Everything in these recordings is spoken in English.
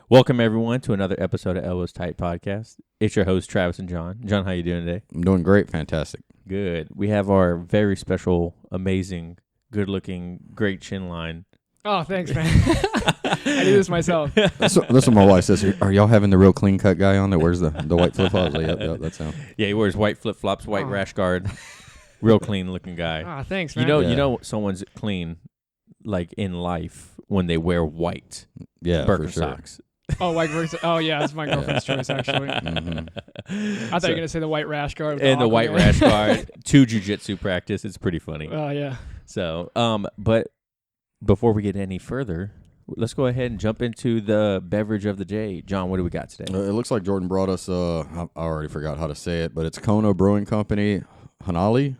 Welcome, everyone, to another episode of Elbows Tight Podcast. It's your host, Travis and John. John, how you doing today? I'm doing great. Fantastic. Good. We have our very special, amazing, good-looking, great chin line. Oh, thanks, man. I do this myself. That's what my wife says. Are y'all having the real clean-cut guy on there? Where's the white flip-flops? Like, yep, that's him. Yeah, he wears white flip-flops, white rash guard. Real clean-looking guy. Ah, thanks, man. You know someone's clean, like, in life when they wear white Birkenstocks. Oh, white Birkenstocks. Oh, yeah, that's my girlfriend's choice, actually. Mm-hmm. I thought you were going to say the white rash guard. And the white rash guard to jiu-jitsu practice. It's pretty funny. Oh, yeah. So, but before we get any further, let's go ahead and jump into the beverage of the day. John, what do we got today? It looks like Jordan brought us, I already forgot how to say it, but it's Kono Brewing Company, Hanale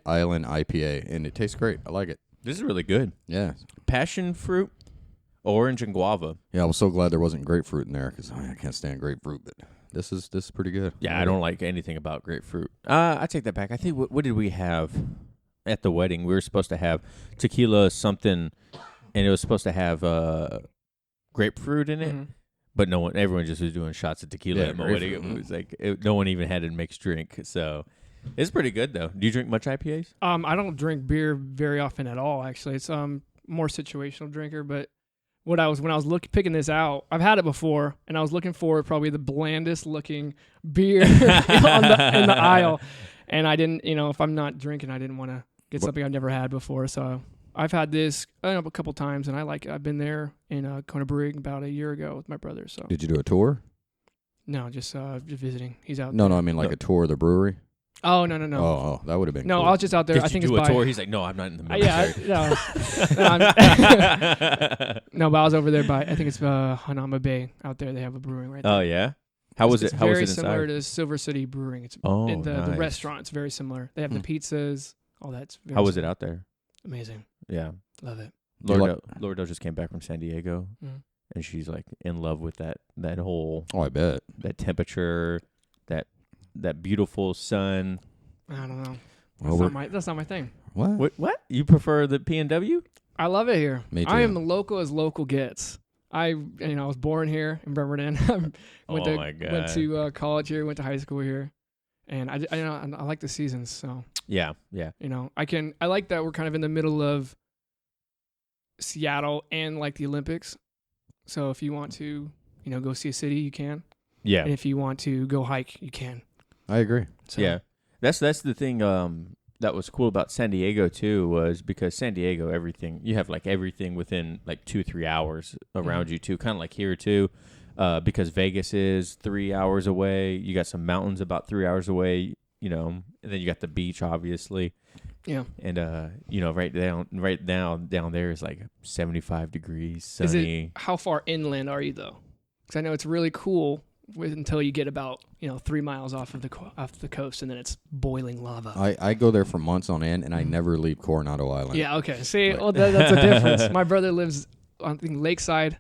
Island IPA, and it tastes great. I like it. This is really good. Yeah. Passion fruit, orange, and guava. Yeah, I was so glad there wasn't grapefruit in there because I can't stand grapefruit, but this is pretty good. Yeah, I don't like anything about grapefruit. I take that back. I think, what did we have at the wedding? We were supposed to have tequila something, and it was supposed to have grapefruit in it. Mm-hmm. But everyone just was doing shots of tequila at my wedding. It was like no one even had a mixed drink. So it's pretty good though. Do you drink much IPAs? I don't drink beer very often at all. Actually, it's more situational drinker. But when I was picking this out, I've had it before, and I was looking for probably the blandest looking beer in the aisle. And I didn't, if I'm not drinking, I didn't want to get something I've never had before. So I've had this a couple times, and I like it. I've been there in Kona Brewing about a year ago with my brother. So did you do a tour? No, just visiting. He's out. No, there. I mean like a tour of the brewery. Oh no. Oh, that would have been. No, cool. I was just out there. Did I think you do it's a tour? He's like, no, I'm not in the military. No, but I was over there by. I think it's Hanama Bay out there. They have a brewing right there. Oh yeah. How was it? How was it inside? Very similar to Silver City Brewing. It's in the restaurant. It's very similar. They have the pizzas. All that's. How was it out there? Amazing. Yeah, love it. Lordo just came back from San Diego, and she's like in love with that whole. Oh, I bet. That temperature, that beautiful sun. I don't know. Well, that's not my thing. What? You prefer the PNW? I love it here. Me too. I am local as local gets. I was born here in Bremerton. went to college here. Went to high school here, and I like the seasons. So yeah. I like that we're kind of in the middle of Seattle and like the Olympics. So if you want to, go see a city, you can. Yeah. And if you want to go hike, you can. I agree. So. Yeah. That's the thing that was cool about San Diego too, was because San Diego, you have like everything within like 2-3 hours around you too, kind of like here too, because Vegas is 3 hours away. You got some mountains about 3 hours away, and then you got the beach, obviously. Yeah. And right now down there is like 75 degrees, sunny. How far inland are you though? Because I know it's really cool until you get about 3 miles off the coast, and then it's boiling lava. I go there for months on end, and I never leave Coronado Island. Yeah, okay. See, that's a difference. My brother lives on Lakeside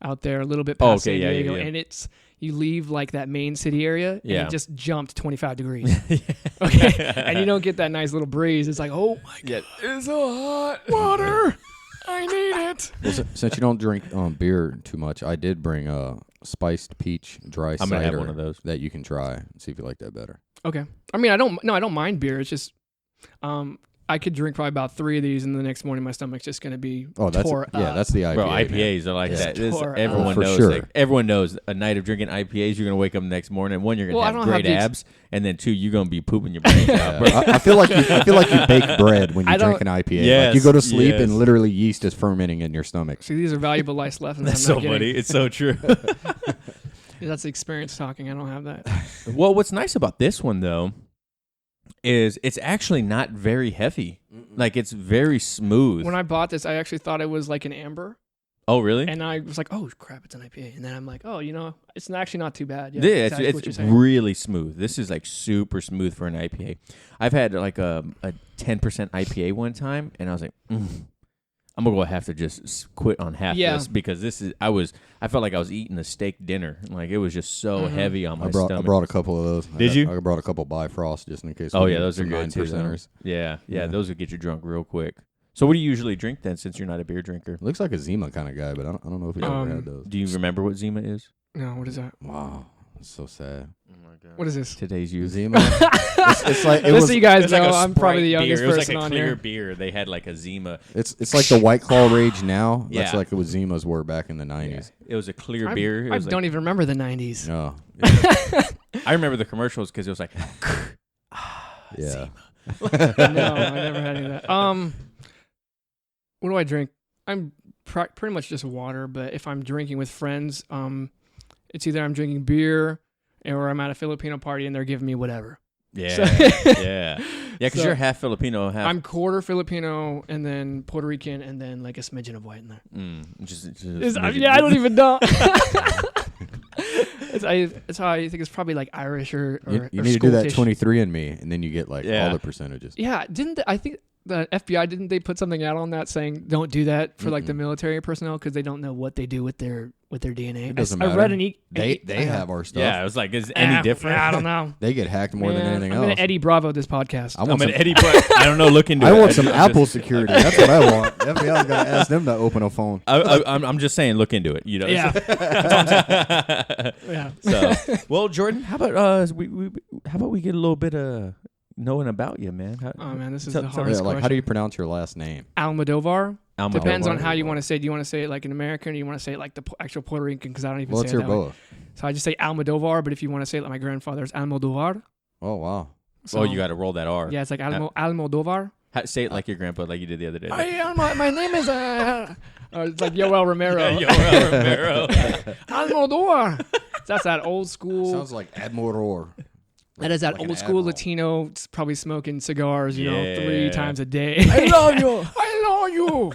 out there, a little bit past San Diego, and it's you leave like that main city area, and it just jumped 25 degrees. Okay, and you don't get that nice little breeze. It's like, oh my god, it's so hot. Water, I need it. Well, since you don't drink beer too much, I did bring spiced peach dry cider. I'm gonna have one of those that you can try and see if you like that better. Okay. I mean, I don't mind beer. It's just, I could drink probably about 3 of these, and the next morning my stomach's just gonna be tore up. Yeah, that's the IPA. Bro, IPAs are like that. Everyone knows. Sure. Like, everyone knows a night of drinking IPAs, you're gonna wake up the next morning. One, you're gonna have great abs, and then 2, you're gonna be pooping your brains out. Bro. I feel like you bake bread when you drink an IPA. Yes, like you go to sleep and literally yeast is fermenting in your stomach. See, these are valuable life lessons. That's so funny. It's so true. That's the experience talking. I don't have that. Well, what's nice about this one though is it's actually not very heavy. Like it's very smooth. When I bought this, I actually thought it was like an amber. Oh, really? And I was like, oh crap, it's an IPA. And then I'm like, oh, it's actually not too bad. Yeah, it's really smooth. This is like super smooth for an IPA. I've had like a 10% IPA one time, and I was like, I'm gonna have to just quit on half this because I felt like I was eating a steak dinner. Like it was just so heavy on my stomach. I brought a couple of those. Did you? I brought a couple Bifrost just in case. Oh yeah, those are good 9%ers. Yeah, those would get you drunk real quick. So what do you usually drink then, since you're not a beer drinker? Looks like a Zima kind of guy, but I don't know if he's ever had those. Do you remember what Zima is? No, what is that? Wow, that's so sad. Oh my god. What is this? Today's youth? Zima. it's like Just so you guys know, like a I'm probably the Sprite youngest beer. It was person like a on clear here. beer. They had like a Zima. It's like the White Claw rage now. That's Yeah. like what Zimas were back in the 90s. It was a clear beer. It I was don't even remember the 90s. No. I remember the commercials because it was like, Yeah. No, I never had any of that. What do I drink? I'm pretty much just water, but if I'm drinking with friends, it's either I'm drinking beer or I'm at a Filipino party and they're giving me whatever. yeah, So- yeah, because So- you're half Filipino, half. I'm quarter Filipino and then Puerto Rican and then like a smidgen of white in there. I don't even know. It's how I think it's probably like Irish or You or need to do that Scottish. 23andMe, and then you get like Yeah. all the percentages. Yeah, I think the FBI didn't they put something out on that saying don't do that for like the military personnel because they don't know what they do with their DNA. It doesn't I matter. read an They have our stuff. Yeah, it was like, is it any different? I don't know. They get hacked more than Man, anything I'm else. gonna Eddie Bravo this podcast. I want some, Eddie, but I don't know. Look into it. I want some I'm Apple just- security. That's what I want. The FBI's got to ask them to open a phone. I'm just saying, look into it. You know. Yeah. Yeah. So, well, Jordan, how about how about we get a little bit of knowing about you, man? Oh man, this is Tell- the tell- hardest Yeah, like, question. how do you pronounce your last name? Almodovar? Almodovar. Depends on how you want to say it. Do you want to say it like an American or you want to say it like the actual Puerto Rican? Because I don't even Well, say it's it your that way. both. So I just say Almodovar, but if you want to say it like my grandfather's Almodovar. Oh, wow. So, Oh, you got to roll that R. Yeah, it's like Almodovar. Say it like your grandpa, like you did the other day. My name is it's like Yoel Romero. Yoel Romero. Almodovar. That's that old school. Sounds like Admiral. That is that like an old school admiral. Latino, probably smoking cigars, you know, Yeah. 3 times a day. I love you. I love you,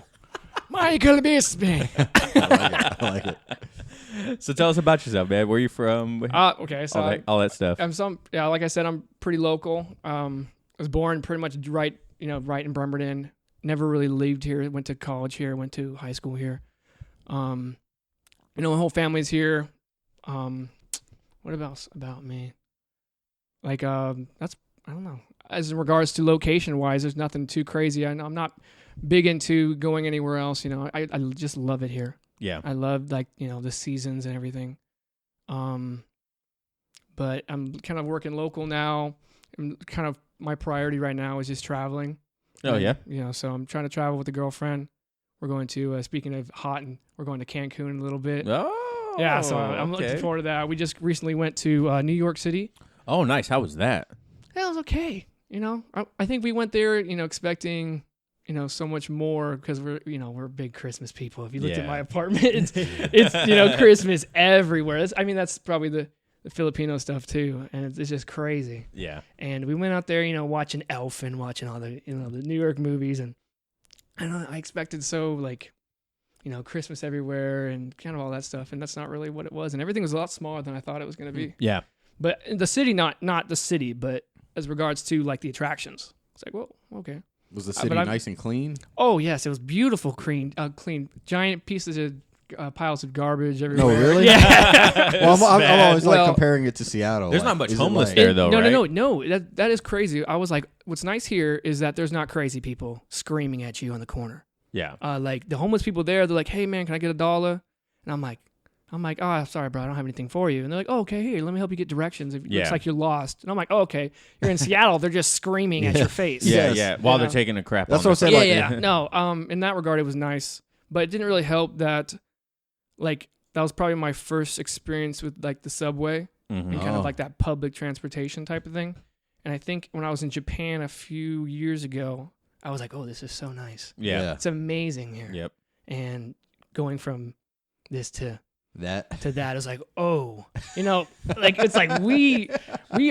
Michael Bisping. I like it. So tell us about yourself, man. Where you from? Okay, so all that stuff. like I said, I'm pretty local. I was born pretty much right in Bremerton. Never really lived here. Went to college here. Went to high school here. My whole family's here. What about me? Like, that's, I don't know. As in regards to location wise, there's nothing too crazy. I'm not big into going anywhere else. I just love it here. Yeah. I love the seasons and everything. But I'm kind of working local now. And kind of my priority right now is just traveling. Oh, yeah? So I'm trying to travel with a girlfriend. We're going to, speaking of hot, and we're going to Cancun in a little bit. Oh. Yeah, so I'm looking forward to that. We just recently went to New York City. Oh, nice. How was that? That was okay. I think we went there, expecting, so much more because we're big Christmas people. If you looked at Yeah. my apartment, it's Christmas everywhere. That's probably the Filipino stuff too, and it's just crazy. Yeah. And we went out there, watching Elf and watching all the the New York movies, and I expected Christmas everywhere and kind of all that stuff, and that's not really what it was. And everything was a lot smaller than I thought it was going to be. Yeah. But in the city, not the city, but as regards to the attractions, it's like, well, okay. Was the city but I'm- nice and clean? Oh yes, it was beautiful, clean, giant pieces of piles of garbage No, everywhere. really? Yeah. Well, I'm bad. always Well, comparing it to Seattle. There's like, not much is it homeless like- there, though, right? No. That is crazy. I was like, what's nice here is that there's not crazy people screaming at you on the corner. Yeah. Like the homeless people there, they're like, hey man, can I get $1? And I'm like, oh, sorry, bro, I don't have anything for you. And they're like, oh, okay, here, let me help you get directions. If it Yeah. looks like you're lost. And I'm like, oh, okay, you're in Seattle. They're just screaming at your face. Yeah, Yes. yeah. While You they're know? taking a crap That's on what I'm their- saying. Yeah, like, No, in that regard, it was nice, but it didn't really help that, that was probably my first experience with the subway Mhm. and kind Oh. of like that public transportation type of thing. And I think when I was in Japan a few years ago, I was like, oh, this is so nice. Yeah. It's amazing here. Yep. And going from this to that. that is like, oh, it's like we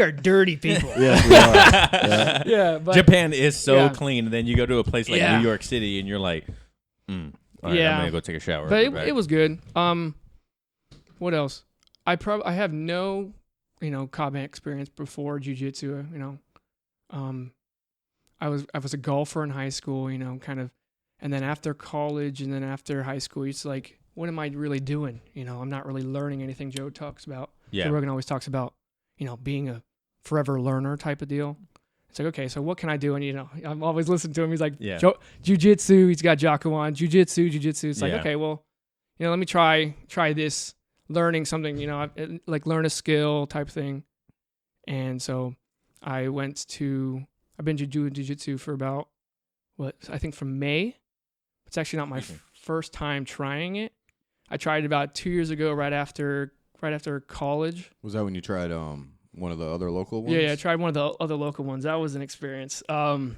are dirty people. Yes, we are. Yeah. Yeah, but Japan is so Yeah. clean. Then you go to a place like Yeah. New York City, and you're like, all right, Yeah. I'm gonna go take a shower. but I'll be back. it was good. What else? I have no, combat experience before jiu-jitsu. I was a golfer in high school. Kind of, and then after college, and then after high school, it's like, what am I really doing? I'm not really learning anything. Joe talks about. Yeah. Joe Rogan always talks about, being a forever learner type of deal. It's like, okay, so what can I do? And, I'm always listening to him. He's like, Yeah. jiu-jitsu. He's got Jakuan, jiu-jitsu. It's like, Yeah. okay, well, let me try this, learning something, like learn a skill type thing. And so I've been doing jiu-jitsu for about, I think from May. It's actually not my first time trying it. I tried it about 2 years ago, right after college. Was that when you tried one of the other local ones? Yeah, I tried one of the other local ones. That was an experience. When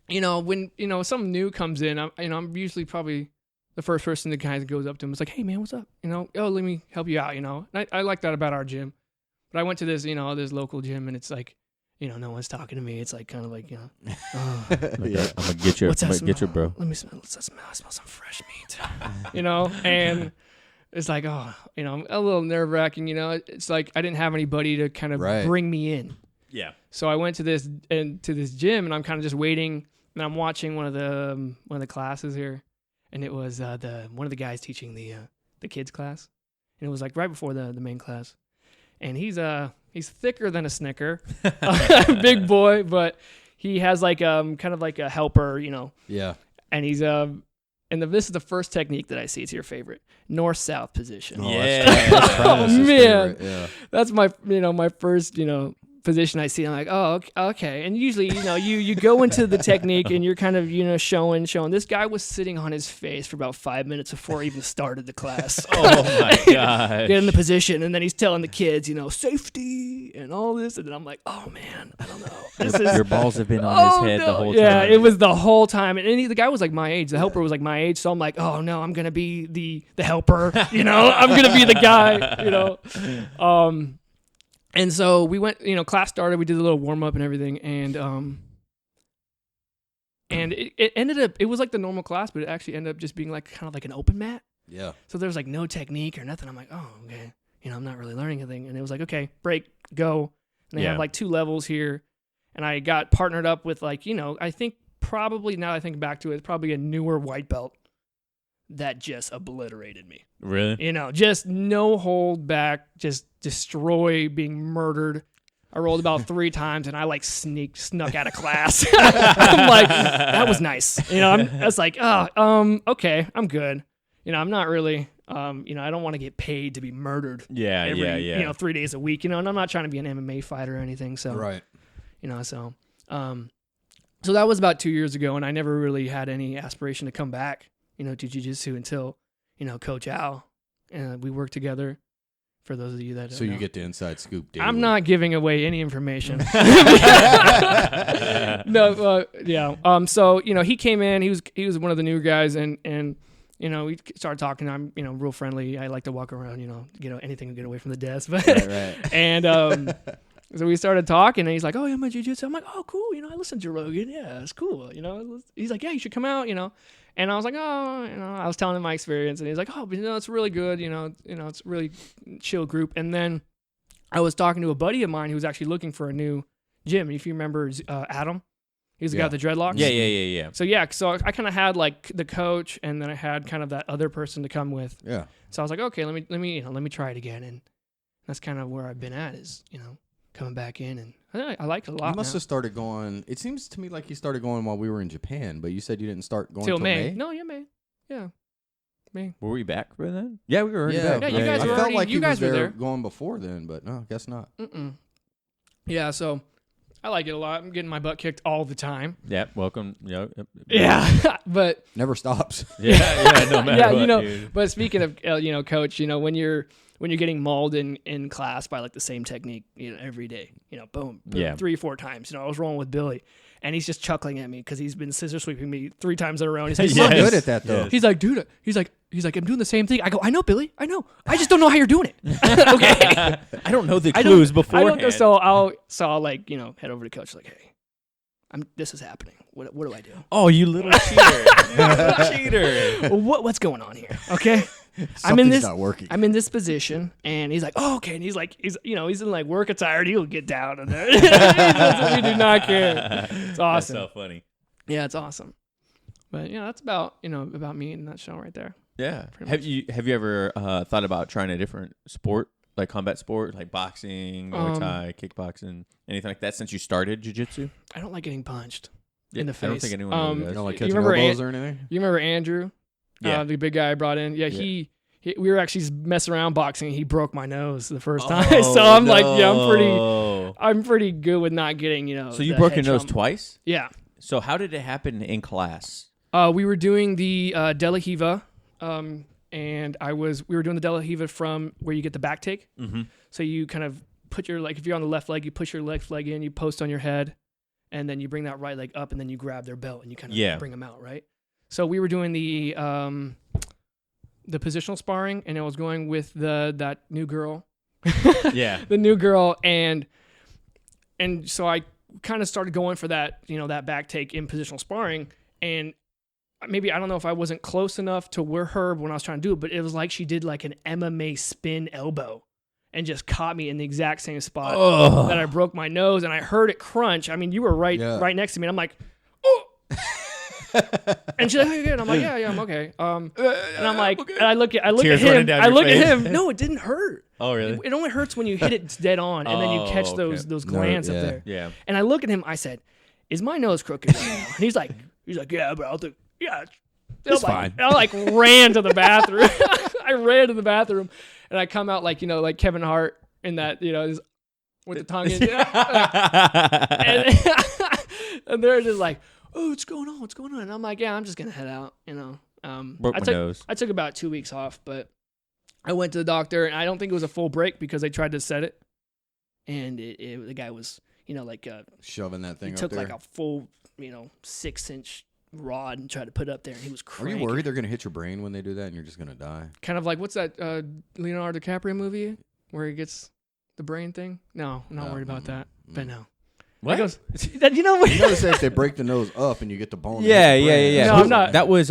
something new comes in, I'm usually probably the first person that kind of goes up to him. It's like, hey man, what's up? Oh, let me help you out. And I like that about our gym. But I went to this, this local gym, and it's like, no one's talking to me. It's like kind of like, oh, Yeah. I'm gonna get you. What's that Get you, bro. Let me smell. I smell some fresh meat. And it's like, oh, a little nerve wracking. It's like I didn't have anybody to kind of bring me in. Yeah. So I went to this gym, and I'm kind of just waiting, and I'm watching one of the classes here, and it was one of the guys teaching the kids class, and it was like right before the main class, and he's thicker than a Snicker, big boy, but he has like kind of like a helper, Yeah. and he's this is the first technique that I see. It's your favorite north-south position. Oh, Yeah. that's Travis's man. favorite, yeah. That's my my first position I see. I'm like, oh, okay. And usually, you go into the technique and you're kind of, showing. This guy was sitting on his face for about 5 minutes before he even started the class. Oh my god. Get in the position, and then he's telling the kids, safety and all this, and then I'm like, oh man, I don't know. Your balls have been on his head the whole time. Yeah, it was the whole time, and the guy was like my age. The helper was like my age, so I'm like, oh no, I'm gonna be the helper. I'm gonna be the guy. And so we went, class started, we did a little warm up and everything. And it ended up, it was like the normal class, but it actually ended up just being like kind of like an open mat. Yeah. So there was like no technique or nothing. I'm like, oh, okay. I'm not really learning anything. And it was like, okay, break, go. And they have like 2 levels here. And I got partnered up with like, I think probably, now that I think back to it, it's probably a newer white belt that just obliterated me. Really? Just no hold back, just destroy, being murdered. I rolled about 3 times, and I like snuck out of class. I'm like, that was nice. I was like, okay, I'm good. I'm not really, I don't want to get paid to be murdered. Yeah, every, 3 days a week. And I'm not trying to be an MMA fighter or anything. So, right. So that was about 2 years ago, and I never really had any aspiration to come back, to jiu-jitsu until, Coach Al, and we worked together. For those of you that don't know. You get the inside scoop daily. I'm not giving away any information. No, yeah. So he came in. He was one of the new guys, and we started talking. I'm real friendly. I like to walk around. Anything to get away from the desk. But right. And so we started talking, and he's like, "Oh, yeah, I'm a jiu-jitsu." I'm like, "Oh, cool. I listened to Rogan. Yeah, it's cool. He's like, "Yeah, you should come out. And I was like, oh, I was telling him my experience, and he's like, oh, it's really good, it's a really chill group. And then I was talking to a buddy of mine who was actually looking for a new gym. If you remember Adam, he's the guy with the dreadlocks. Yeah. So I kind of had like the coach, and then I had kind of that other person to come with. Yeah. So I was like, okay, let me try it again, and that's kind of where I've been at is coming back in, and I like it a lot. You must have started going. It seems to me like you started going while we were in Japan, but you said you didn't start going till till May. May. No, yeah, May. Yeah, May. Were we back by then? Yeah, we were already Yeah, back. Yeah, you guys I were felt already- like you he guys was were there. going before then, but no, I guess not. Yeah, so I like it a lot. I'm getting my butt kicked all the time. Yeah, welcome. Yep. Yeah, but Never stops. Yeah, no matter yeah, what, dude. But speaking of coach, when you're getting mauled in class by like the same technique, every day, boom, Yeah. 3-4 times. I was rolling with Billy, and he's just chuckling at me because he's been scissor sweeping me 3 times in a row. And he's like, He's not Yes. good at that though. Yes. he's like, dude, he's like, I'm doing the same thing. I go, I know, Billy, I know. I just don't know how you're doing it. Okay. I don't know the I don't- clues I beforehand. don't know. So I'll like, head over to coach like, hey, this is happening. What do I do? Oh, you little cheater! You little cheater! What's going on here? Okay. Something's not working. I'm in this position, and he's like, "Oh, okay." And he's like, he's in like work attire. He'll get down in there. We do not care. It's awesome. That's so funny. Yeah, it's awesome. But that's about about me in a nutshell right there. Yeah. Pretty Have you ever thought about trying a different sport like combat sport, like boxing, Muay Thai, kickboxing, anything like that since you started jiu-jitsu? I don't like getting punched in the face. I don't think anyone really You does. don't like You catching remember elbows or anything? You remember Andrew? Yeah. The big guy I brought in. Yeah, Yeah. we were actually messing around boxing. He broke my nose the first time. So I'm like, yeah, I'm pretty good with not getting, So you the broke your head nose trauma. twice? Yeah. So how did it happen in class? We were doing the De La Hiva, and we were doing the De La Hiva from where you get the back take. Mm-hmm. So you kind of put your, like, if you're on the left leg, you push your left leg in, you post on your head, and then you bring that right leg up, and then you grab their belt, and you kind of bring them out, right? So we were doing the positional sparring, and I was going with that new girl. Yeah. The new girl, and so I kind of started going for that, that back take in positional sparring, and maybe, I don't know if I wasn't close enough to her when I was trying to do it, but it was like she did like an MMA spin elbow and just caught me in the exact same spot that I broke my nose, and I heard it crunch. I mean, you were right next to me, and I'm like, oh. And she's like, "How you good?" I'm like, "Yeah, I'm okay." And I'm like, and I look at Tears him. running down I your look face. at him. No, it didn't hurt. Oh, really? It only hurts when you hit it dead on, and then you catch okay. those glands up there. Yeah. And I look at him. I said, "Is my nose crooked right now?" And he's like, "Yeah, bro. I'll think, yeah, It's like, fine." I like ran to the bathroom. I ran to the bathroom, and I come out like like Kevin Hart in that with the tongue in. And they're just like, "Oh, what's going on? What's going on?" And I'm like, "Yeah, I'm just gonna head out." Broke my nose. I took about 2 weeks off, but I went to the doctor, and I don't think it was a full break because they tried to set it, and the guy was Shoving that thing he up took there. like a full 6-inch rod and tried to put it up there, and he was Are cranking. you worried they're gonna hit your brain when they do that and you're just gonna die? Kind of like, what's that Leonardo DiCaprio movie where he gets the brain thing? No, I'm not worried about that. But no. What? He goes, you know what? You notice that if they break the nose up and you get the bone. Yeah. No, I'm not. That was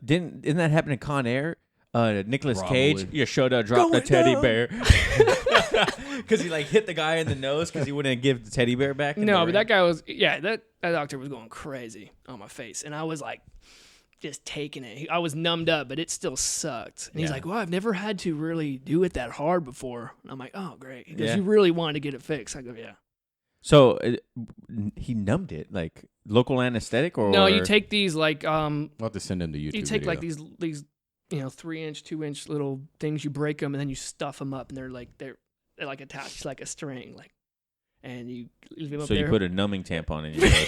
didn't that happen in Con Air? Nicolas Cage, Probably. you should have dropped the teddy bear because he like hit the guy in the nose because he wouldn't give the teddy bear back. No, but that guy was that doctor was going crazy on my face, and I was like just taking it. I was numbed up, but it still sucked. And he's like, "Well, I've never had to really do it that hard before." And I'm like, "Oh, great!" He goes, "You really wanted to get it fixed?" I go, "Yeah." So he numbed it like local anesthetic, or No, you take these like We'll have to send him the YouTube. you take video. like these 3-inch, 2-inch little things. You break them, and then you stuff them up, and they're like attached to like a string, like, and you leave them up So there. you put a numbing tampon in your nose.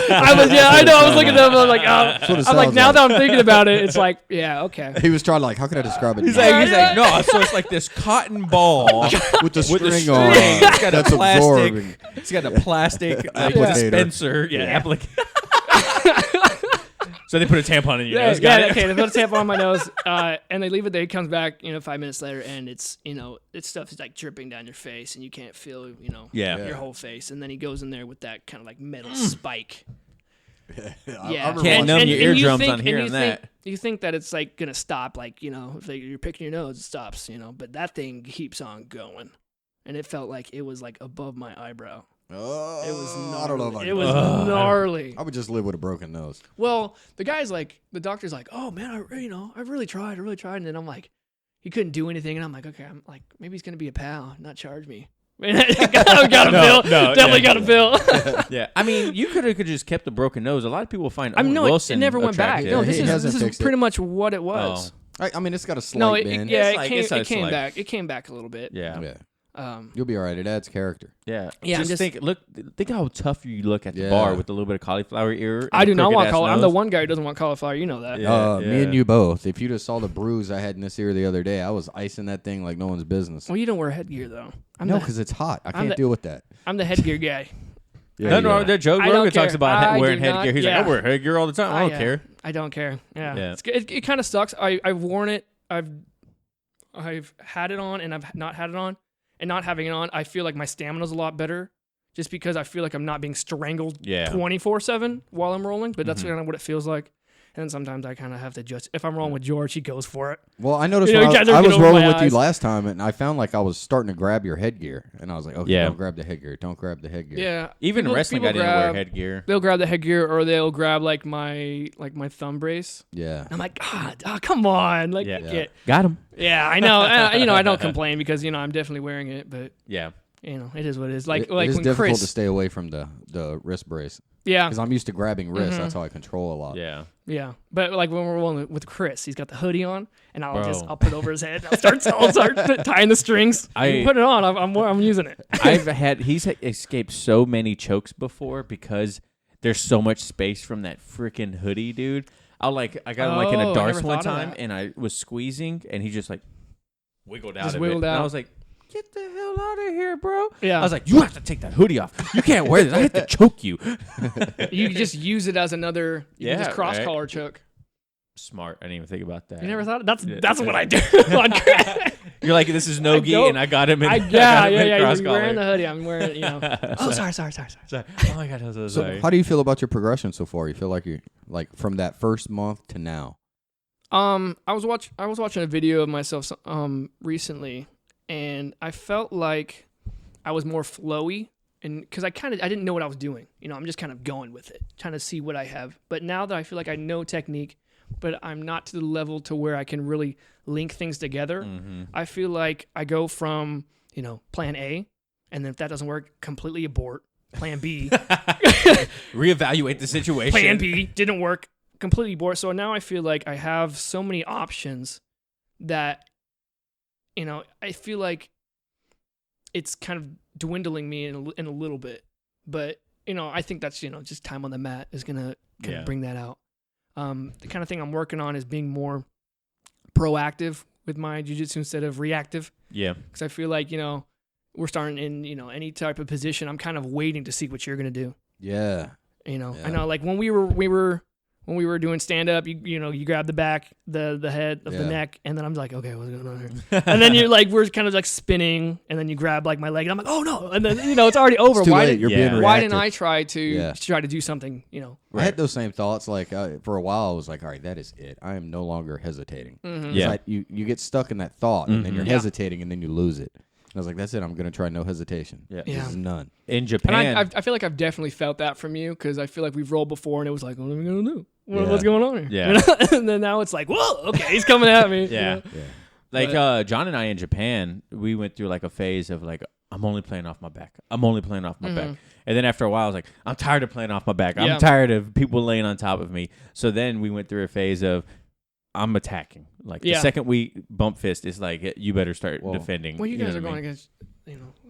I know. I was looking at them. I was like, That's what it I'm like, sounds now like. that I'm thinking about it, it's like, yeah, okay. He was trying to how can I describe it? He's now? like, no. So it's like this cotton ball with the with a string on. It's got That's a plastic. absorbing. It's got a plastic Applicator. dispenser. Yeah, So they put a tampon in your nose. Okay. They put a tampon on my nose, and they leave it there. He comes back, 5 minutes later, and it's stuff is like dripping down your face, and you can't feel, your whole face. And then he goes in there with that kind of like metal spike. Yeah, Can't numb your eardrums on hearing that. You think that it's like gonna stop, like if you're picking your nose, it stops, but that thing keeps on going, and it felt like it was like above my eyebrow. Oh, It was gnarly. I don't know if I It was gnarly. I would just live with a broken nose. Well, the doctor's like, "Oh man, I really tried, and then I'm like, he couldn't do anything, and I'm like, okay, I'm like, maybe he's gonna be a pal, not charge me. Man, I got a bill. Definitely got a bill. Yeah, I mean, you could have just kept the broken nose. A lot of people find Owen it Wilson never went back. attractive. No, He this hasn't is fixed it. pretty much what it was. I mean, it's got a slight bend. It came back. It came back a little bit. Yeah. You'll be all right. It adds character. Yeah. Yeah, Just think how tough you look at the bar with a little bit of cauliflower ear. And I do not want cauliflower. cauliflower. I'm the one guy who doesn't want cauliflower. You know that. Yeah. Me and you both. If you just saw the bruise I had in this ear the other day, I was icing that thing like no one's business. Well, you don't wear headgear though. No, because it's hot. I can't deal with that. I'm the headgear guy. Nothing wrong with that. Joe I don't Rogan talks care. about I wearing do not- headgear. He's like, I wear headgear all the time. I don't care. I don't care. Yeah. Yeah. It kind of sucks. I've worn it. I've had it on and I've not had it on. And not having it on, I feel like my stamina's a lot better just because I feel like I'm not being strangled 24/7 while I'm rolling, but that's kind of what it feels like. then sometimes I kind of have to just, if I'm rolling with George, he goes for it. Well, I noticed You know, when you guys I are was getting over rolling my with you eyes. last time, and I found like I was starting to grab your headgear, and I was like, okay, Yeah. don't grab the headgear, don't grab the headgear. Yeah. Even People- wrestling, people I didn't wear grab- headgear. They'll grab the headgear or they'll grab like my thumb brace. Yeah. And I'm like, God, oh, come on. Like, Yeah. get- Got him. yeah, I know. I don't complain because, I'm definitely wearing it, but, Yeah. it is what it is. Like it like is when difficult Chris. to stay away from the wrist brace Yeah. because I'm used to grabbing wrists. Mhm. That's how I control a lot. Yeah. Yeah, but like when we're rolling with Chris, he's got the hoodie on, and I'll Bro. put it over his head. I'll start tying the strings. I- Put it on. I'm using it. He's escaped so many chokes before because there's so much space from that freaking hoodie, dude. I got him like in Oh, a I darts never one thought of time, that. and I was squeezing, and he just like wiggled out Just of wiggled it. And I out. was like, "Get the hell out of here, bro!" Yeah, I was like, "You have to take that hoodie off. You can't wear this. I have to choke you." you just use it as another. You can Yeah, just cross right. collar choke. Smart. I didn't even think about that. You never thought that's Yeah. that's what I do on Chris. You're like, "This is no gi," don't- and I got him in. Yeah. cross You're wearing collar. the hoodie. I'm wearing. Oh, sorry. Sorry. Oh my god, I'm so So sorry. how do you feel about your progression so far? You feel like you like from that first month to now? I was watching a video of myself recently, and I felt like I was more flowy, and because I didn't know what I was doing. I'm just kind of going with it, trying to see what I have. But now that I feel like I know technique, but I'm not to the level to where I can really link things together. Mm-hmm. I feel like I go from plan A, and then if that doesn't work, completely abort. Plan B, Reevaluate the situation. plan B didn't work, completely abort. So now I feel like I have so many options that I feel like it's kind of dwindling me in a little bit. But I think that's just time on the mat is gonna kind of bring that out. The kind of thing I'm working on is being more proactive with my jiu-jitsu instead of reactive, Yeah. because I feel like we're starting in any type of position. I'm kind of waiting to see what you're gonna do. Yeah. I Yeah. know, like when we were doing stand up, you grab the back, the head of the Yeah. neck, and then I'm like, okay, what's going on here? And then you're like, we're kind of like spinning, and then you grab like my leg, and I'm like, oh no, and then it's already over. It's too Why late. did You're Yeah. being why reactive. didn't I try to Yeah. do something? I had those same thoughts. Like for a while, I was like, all right, that is it. I am no longer hesitating. Mhm. 'Cause Yeah. you get stuck in that thought, and then you're Mhm. Yeah. hesitating, and then you lose it. And I was like, that's it. I'm gonna try no hesitation. Yeah. Yeah. This is none. In And Japan, I feel like I've definitely felt that from you, because I feel like we've rolled before, and it was like, what are we gonna do? Yeah. What's going on here? Yeah. And then now it's like, whoa, okay, he's coming at me. Yeah. Yeah. like John and I in Japan, we went through like a phase of like, I'm only playing off my back. I'm only playing off my back. And then after a while, I was like, I'm tired of playing off my back. Yeah. I'm tired of people laying on top of me. So then we went through a phase of I'm attacking. Like the Yeah. second we bump fist, it's like you better start Well- defending. Well, you know guys what are I going mean? against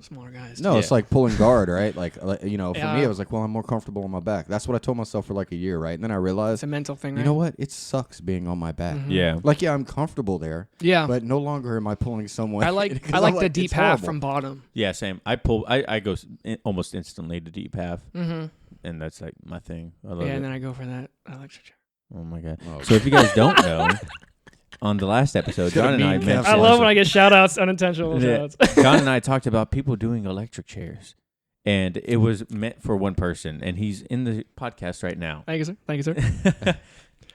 smaller guys. No, it's Yeah. like pulling guard, right? Like for Yeah. me, I was like, well, I'm more comfortable on my back. That's what I told myself for like a year, right? And then I It's realized, a mental thing, right? you know what? It sucks being on my back. Mhm. Yeah. Like, yeah, I'm comfortable there, Yeah. but no longer am I pulling someone. I like 'cause I I'm like the deep it's half horrible. from bottom. Yeah, same. I go almost instantly to deep half, Mm-hmm. and that's like my thing. I love Yeah, it. and then I go for that electric chair. Oh my god. Oh, So if you guys don't know, on the last episode, Should've John and I been mentioned. I love when I get shout outs, unintentional Yeah. shout outs. John and I talked about people doing electric chairs, and it was meant for one person, and he's in the podcast right now. Thank you, sir. Thank you, sir.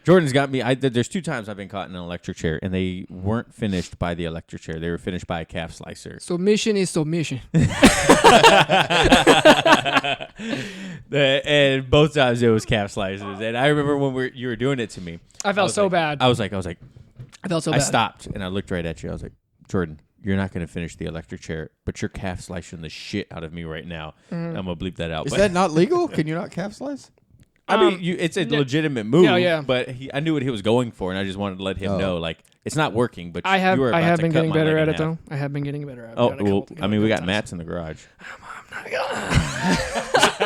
Jordan's got me. There's 2 times I've been caught in an electric chair, and they weren't finished by the electric chair. They were finished by a calf slicer. Submission is submission. And both times it was calf slices. And I remember when you were doing it to me. I felt was so like- bad. I was like, I felt so I bad. stopped and I looked right at you. I was like, Jordan, you're not going to finish the electric chair, but you're calf slicing the shit out of me right now. Mhm. I'm going to bleep that out. Is but that not legal? Can you not calf slice? I mean, Um, it's a yeah. legitimate move. Yeah. But I knew what he was going for, and I just wanted to let him Oh. know, like, it's not working. But I have you were about to been cut getting my better leg at in it half. though. I have been getting better at it. Oh, Got a well, couple- I mean, we got times. mats in the garage.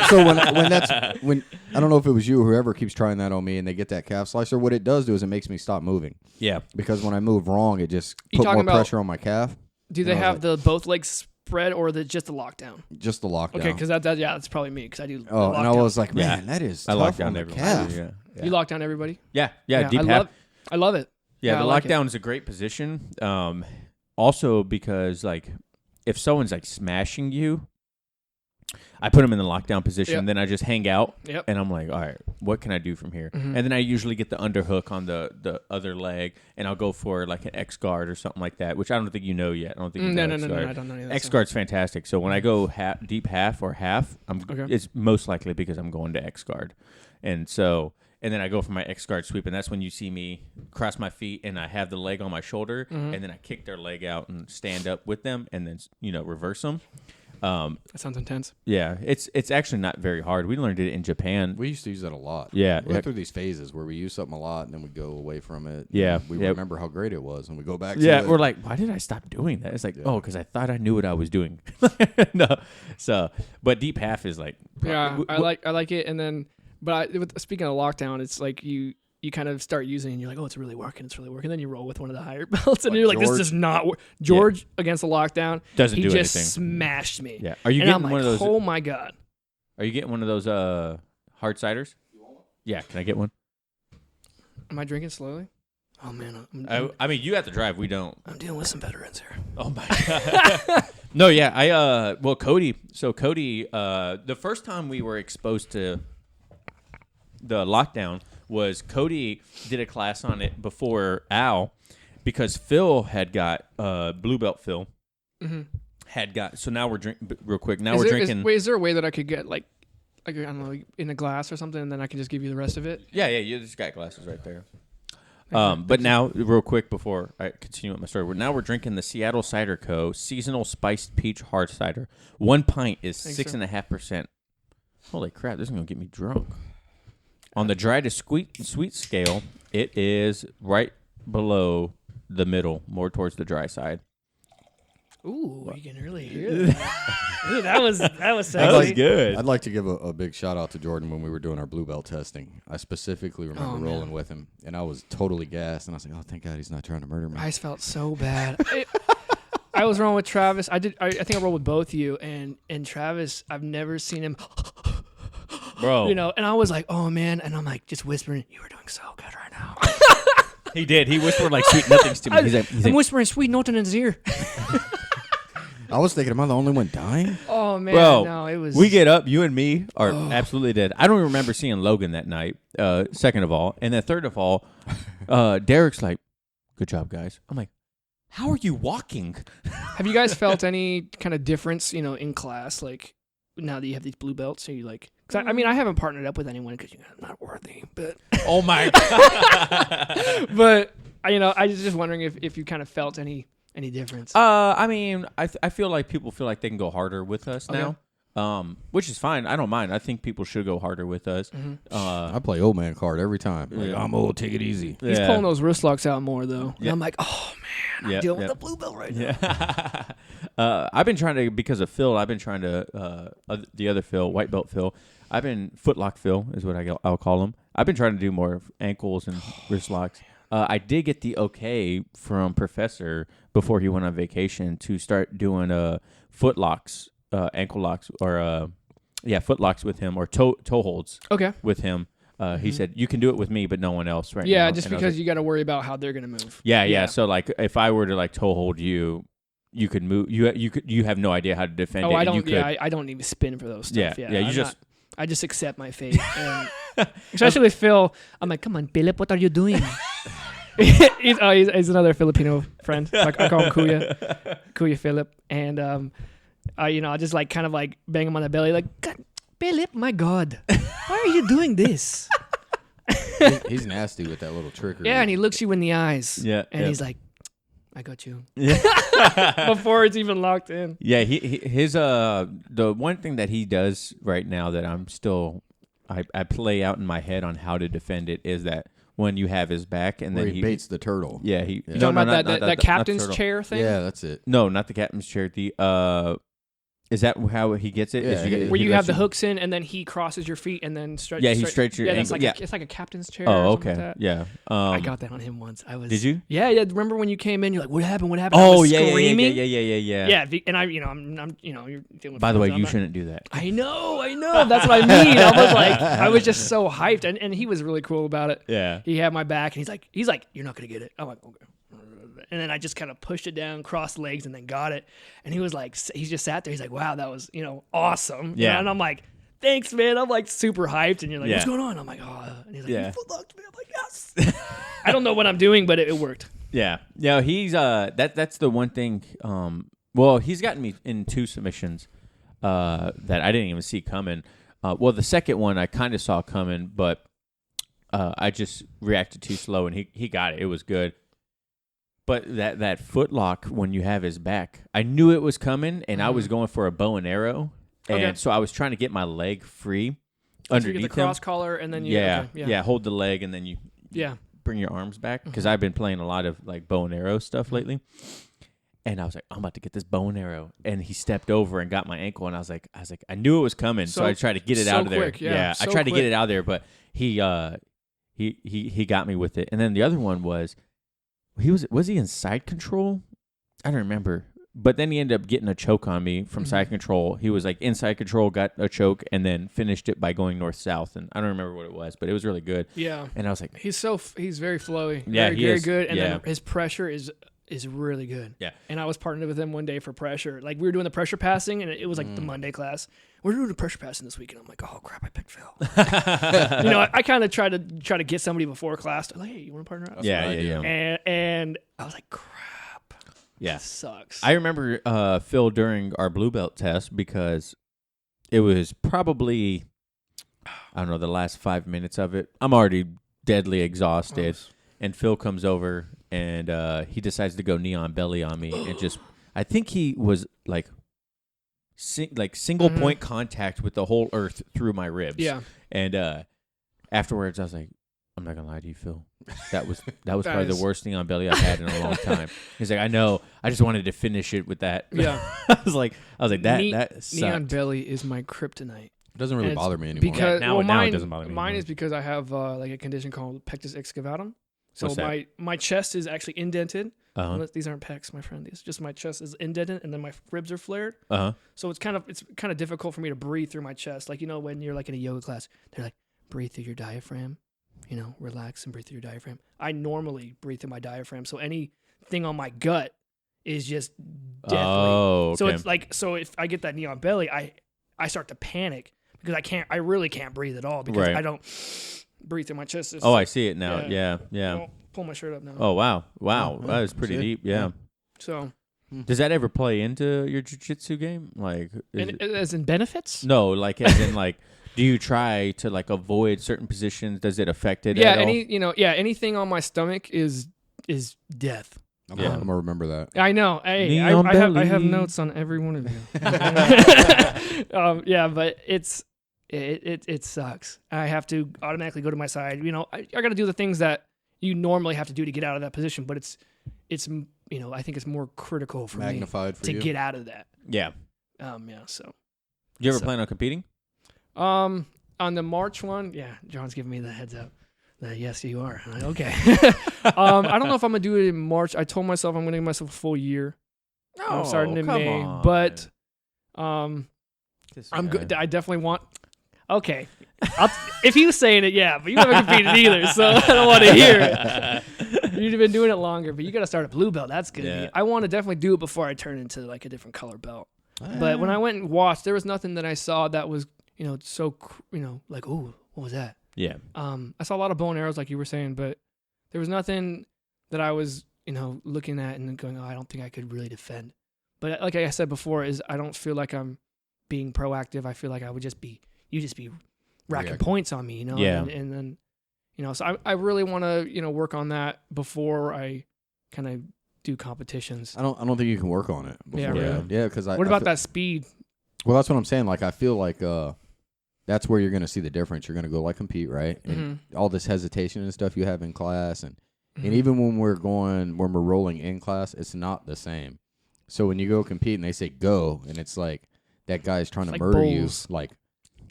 So when I don't know if it was you or whoever keeps trying that on me, and they get that calf slicer, what it does do is it makes me stop moving, Yeah. because when I move wrong, it just You put talking more about- pressure on my calf. Do And they I was have like- the both legs spread or just the lockdown? Just the lockdown. Okay, because that's probably me because I do. Oh, the and I lockdown. was like, man, Yeah. that is I tough locked on down the everyone. calf. Yeah. You lock down everybody. Yeah, Yeah, deep I half. love it. Yeah, I the like it. lockdown is a great position. Also because like if someone's like smashing you, I put them in the lockdown position. Yep. Then I just hang out, Yep. and I'm like, all right, what can I do from here? And then I usually get the underhook on the other leg, and I'll go for like an X guard or something like that, which I don't think you know yet. I don't think you know No, X I guard. don't know any of that X stuff. guard's fantastic. So when I go deep half or half, Okay. it's most likely because I'm going to X guard, and then I go for my X guard sweep, and that's when you see me cross my feet and I have the leg on my shoulder, and then I kick their leg out and stand up with them, and then reverse them. That sounds intense. Yeah, it's actually not very hard. We learned it in Japan. We used to use that a lot. Yeah, We went through these phases where we use something a lot and then we go away from it. Yeah, We yeah. remember how great it was and we go back to Yeah, it. we're like, why did I stop doing that? It's like, Yeah. because I thought I knew what I was doing. No, but deep half is like, Yeah, I like it. And then, speaking of lockdown, it's like you kind of start using it and you're like, oh, it's really working. Then you roll with one of the higher belts and Like you're like, this George? does not work. George against the lockdown, doesn't he do just anything. smashed me. Yeah, are you And getting I'm like, one of those? oh my God. Are you getting one of those hard ciders? Yeah, can I get one? Am I drinking slowly? Oh man, I mean, you have to drive. We don't. I'm dealing with some veterans here. Oh my god. No, yeah, Cody. So Cody, the first time we were exposed to the lockdown was Cody did a class on it before Al, because Phil had got blue belt. Phil had got. So now we're drinking real quick. Now we're drinking. Is there a way that I could get like I don't know, in a glass or something, and then I can just give you the rest of it? Yeah, you just got glasses right there. But now, real quick before I continue with my story, now we're drinking the Seattle Cider Co. Seasonal Spiced Peach Hard Cider. 1 pint is 6.5%. Holy crap, this is going to get me drunk. On the dry to sweet scale, it is right below the middle, more towards the dry side. Ooh, you can really hear that. Ooh, that was sexy. That was good. I'd like to give a big shout out to Jordan when we were doing our blue belt testing. I specifically remember rolling with him, and I was totally gassed, and I was like, oh, thank God he's not trying to murder me. I just felt so bad. I was rolling with Travis. I think I rolled with both of you, and Travis, I've never seen him, Bro. and I was like, oh man, and I'm like just whispering, you were doing so good right now. He did. He whispered like sweet nothings to me. He's I'm like, whispering sweet nothing in his ear. I was thinking, am I the only one dying? Oh man, bro, no, it was. we get up, you and me are absolutely dead. I don't remember seeing Logan that night, second of all. And then third of all, Derek's like, good job, guys. I'm like, how are you walking? Have you guys felt any kind of difference, in class, like now that you have these blue belts? Are you like? Cause I mean, I haven't partnered up with anyone because I'm not worthy, but Oh my God. but I was just wondering if you kind of felt any difference. I mean, I feel like people feel like they can go harder with us now. Which is fine. I don't mind. I think people should go harder with us. I play old man card every time. Like, I'm old, take it easy. He's pulling those wrist locks out more though. And I'm like, oh man, I'm dealing with the blue belt right now. Yeah. I've been trying to, because of Phil, I've been trying to, the other Phil, white belt Phil, I've been, footlock Phil is what I'll call him. I've been trying to do more ankles and wrist locks. I did get the okay from Professor before he went on vacation to start doing foot locks, ankle locks, or foot locks with him, or toe holds with him. He said, you can do it with me, but no one else right now. Yeah, just And because you got to worry about how they're going to move. Yeah. So like, if I were to like toe hold you, you could move. You have no idea how to defend it. I and don't. you could, I don't even spin for those stuff. Yeah. I just accept my fate. And especially with Phil, I'm like, come on, Philip, what are you doing? he's another Filipino friend. So I call him Kuya Philip, and I just like kind of like bang him on the belly, like, God, Philip, my God, why are you doing this? He's nasty with that little trickery. Yeah, and he looks you in the eyes. Yeah, and he's like, I got you. Yeah. Before it's even locked in. Yeah, his the one thing that he does right now that I'm still I play out in my head on how to defend it is that when you have his back and where then he baits the turtle. Yeah, You talking about that captain's chair thing? Yeah, that's it. No, not the captain's chair. The is that how he gets it? Yeah, where you have the hooks in and then he crosses your feet and then stretch. Yeah, he stretches your ankle. Like it's like a captain's chair. Oh, or okay. something like that. Yeah. I got that on him once. Did you? Yeah. Remember when you came in? You're like, "What happened? What happened?" Oh, I was yeah, screaming. Yeah. Yeah, and I'm you're dealing with. By the way, friends, you I'm shouldn't do that. I know. That's what I mean. I was just so hyped, and he was really cool about it. Yeah. He had my back, and he's like, "You're not gonna get it." I'm like, "Okay." And then I just kind of pushed it down, crossed legs, and then got it. And he was like, he just sat there. He's like, wow, that was, awesome. Yeah. And I'm like, thanks, man. I'm like super hyped. And you're like, Yeah. what's going on? I'm like, oh. And he's like, Yeah. you footlocked me. I'm like, yes. I don't know what I'm doing, but it worked. Yeah. Yeah, he's that's the one thing well, he's gotten me in 2 submissions that I didn't even see coming. Well, the second one I kind of saw coming, but I just reacted too slow, and he got it. It was good. But that foot lock when you have his back, I knew it was coming, and I was going for a bow and arrow, and so I was trying to get my leg free underneath you get the cross collar, and then you hold the leg, and then you bring your arms back, because I've been playing a lot of like bow and arrow stuff lately. And I was like, I'm about to get this bow and arrow. And he stepped over and got my ankle. And I was like, I knew it was coming. So I tried to get it out of there. Quick, yeah. I tried to get it out of there, but he got me with it. And then the other one was he in side control? I don't remember. But then he ended up getting a choke on me from side control. He was like inside control, got a choke, and then finished it by going north-south. And I don't remember what it was, but it was really good. Yeah. And I was like, he's very flowy. Yeah, very good. And then his pressure is really good. Yeah. And I was partnered with him one day for pressure. Like, we were doing the pressure passing, and it was like the Monday class. We're doing the pressure passing this week, and I'm like, oh crap, I picked Phil. I kind of try to get somebody before class. They're like, hey, you want to partner up? Yeah. And I was like, crap. Yeah. This sucks. I remember Phil during our blue belt test, because it was probably, I don't know, the last 5 minutes of it. I'm already deadly exhausted. And Phil comes over, and he decides to go neon belly on me, and just, I think he was like single point contact with the whole earth through my ribs. Yeah. And afterwards, I was like, I'm not gonna lie to you, Phil. That was probably the worst neon belly I've had in a long time. He's like, I know. I just wanted to finish it with that. Yeah. I was like that sucked. Neon belly is my kryptonite. It doesn't really bother me anymore. Because now it doesn't bother me mine anymore. is because I have like a condition called pectus excavatum. So What's that? my chest is actually indented. Uh-huh. These aren't pecs, my friend. It's just my chest is indented, and then my ribs are flared. Uh-huh. So it's kind of difficult for me to breathe through my chest. Like, when you're like in a yoga class, they're like, breathe through your diaphragm. Relax and breathe through your diaphragm. I normally breathe through my diaphragm. So anything on my gut is just deathly. Oh, okay. So it's like, if I get that neon belly, I start to panic because I really can't breathe at all because I don't breathe through my chest. It's I see it now. Yeah. I'll pull my shirt up now. Oh, wow. Oh, That was pretty deep. Yeah. So Does that ever play into your jiu-jitsu game? Like, as in benefits? no, like as in like, do you try to like avoid certain positions? Does it affect it? Yeah, at all? anything on my stomach is death. I'm gonna remember that. I know. Hey, Neon I have belly. notes on every one of you. But it sucks. I have to automatically go to my side. I got to do the things that you normally have to do to get out of that position, but it's I think it's more critical for Magnified me for to you. get out of that. Yeah. So. You ever plan on competing? On the March one, John's giving me the heads up. Yes, you are. I'm like, okay. I don't know if I'm gonna do it in March. I told myself I'm gonna give myself a full year. I'm starting in May, but I'm good. I definitely want. Okay, if he was saying it, but you haven't competed either, so I don't want to hear it. You've been doing it longer, but you got to start a blue belt. That's good. Yeah. I want to definitely do it before I turn into like a different color belt. But when I went and watched, there was nothing that I saw that was so like, ooh, what was that? Yeah. I saw a lot of bow and arrows, like you were saying, but there was nothing that I was, looking at and going, oh, I don't think I could really defend. But like I said before, I don't feel like I'm being proactive. I feel like I would just be racking points on me, Yeah. and then, so I really want to, work on that before I kind of do competitions. I don't think you can work on it before that. Yeah, because what about that speed? Well, that's what I'm saying. Like, I feel like that's where you're going to see the difference. You're going to go compete, right? And all this hesitation and stuff you have in class, and even when we're rolling in class, it's not the same. So when you go compete and they say go, and it's like that guy's trying to murder you, like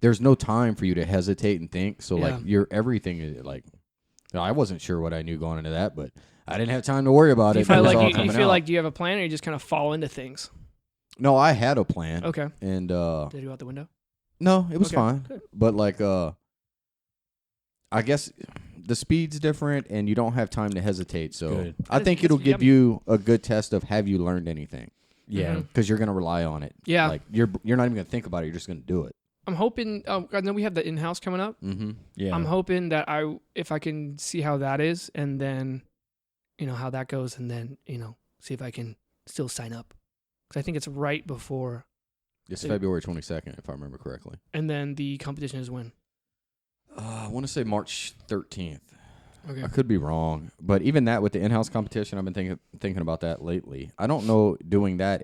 there's no time for you to hesitate and think. So like everything is like, I wasn't sure what I knew going into that, but I didn't have time to worry about it. Do you have a plan, or you just kind of fall into things? No, I had a plan. Okay. And did it go out the window? No, it was fine. Good. But like I guess the speed's different, and you don't have time to hesitate. So Good. I think it'll give you a good test of have you learned anything. Yeah. Because you're gonna rely on it. Yeah. Like you're not even gonna think about it. You're just gonna do it. I'm hoping. I know we have the in-house coming up. Mm-hmm. Yeah. I'm hoping that if I can see how that is, and then, how that goes, and then see if I can still sign up, because I think it's right before. It's February 22nd, if I remember correctly. And then the competition is when? I want to say March 13th. Okay. I could be wrong, but even that with the in-house competition, I've been thinking about that lately. I don't know doing that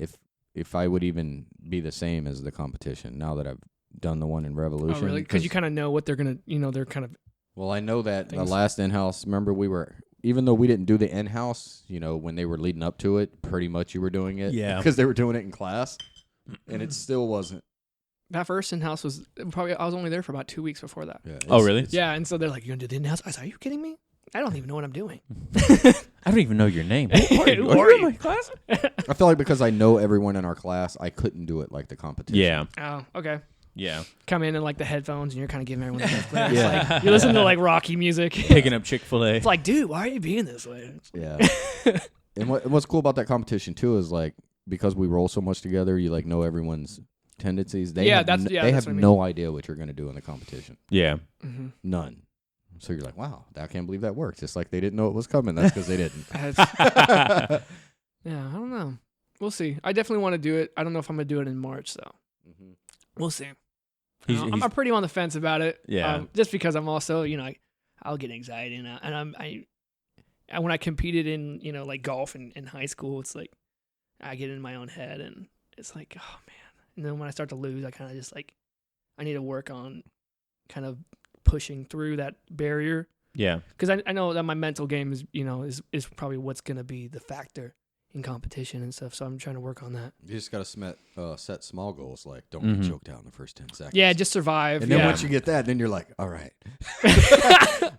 if I would even be the same as the competition now that I've done the one in Revolution. Oh, really? Because you kind of know what they're gonna, they're kind of. Well, I know that things. the last in-house. Remember, even though we didn't do the in-house, when they were leading up to it, pretty much you were doing it. Yeah. Because they were doing it in class, and it still wasn't. That first in-house was probably, I was only there for about 2 weeks before that. Yeah, Oh, really? Yeah, and so they're like, "You're gonna do the in-house?" I said, "Are you kidding me? I don't even know what I'm doing." I don't even know your name. Who are you? in my class? I feel like because I know everyone in our class, I couldn't do it like the competition. Yeah. Oh, okay. Yeah. Come in like the headphones, and you're kind of giving everyone the best players. Yeah. Like, you listen to like Rocky music. Picking up Chick-fil-A. It's like, dude, why are you being this way? Yeah. And what's cool about that competition too is like because we roll so much together, you like know everyone's tendencies. They have that's have what I mean. no idea what you're gonna do in the competition. Yeah. Mm-hmm. None. So you're like, wow, I can't believe that worked. It's like they didn't know it was coming. That's because they didn't. Yeah, I don't know. We'll see. I definitely want to do it. I don't know if I'm gonna do it in March though. Mm-hmm. We'll see. He's I'm pretty on the fence about it. Yeah. Just because I'm also, I'll get anxiety and when I competed in, like golf in high school, it's like I get in my own head and it's like, oh man. And then when I start to lose, I kind of just like I need to work on kind of pushing through that barrier. Yeah. Because I know that my mental game is, is probably what's gonna be the factor in competition and stuff. So I'm trying to work on that. You just gotta set small goals, like don't Mhm. get choked out in the first 10 seconds. Yeah, just survive. And then yeah. once you get that, then you're like, all right,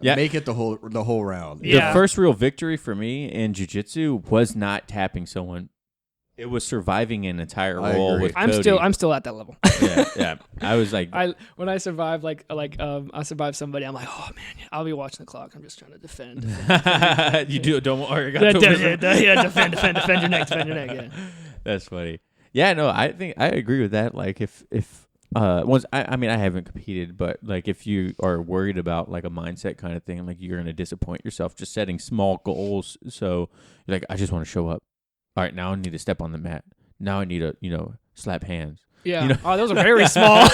Yeah. make it the whole round. Yeah. The first real victory for me in jiu-jitsu was not tapping someone. It was surviving an entire I roll agree. with Cody. I'm still at that level. Yeah. I was like, When I survive I survive somebody, I'm like, oh man, I'll be watching the clock. I'm just trying to defend. you don't worry. Defend your neck, Yeah. That's funny. Yeah, no, I think I agree with that. Like if once I mean I haven't competed, but like if you are worried about like a mindset kind of thing, like you're gonna disappoint yourself, just setting small goals. So you're like, I just want to show up. All right, now I need to step on the mat. Now I need to slap hands. Yeah. Oh, those are very small.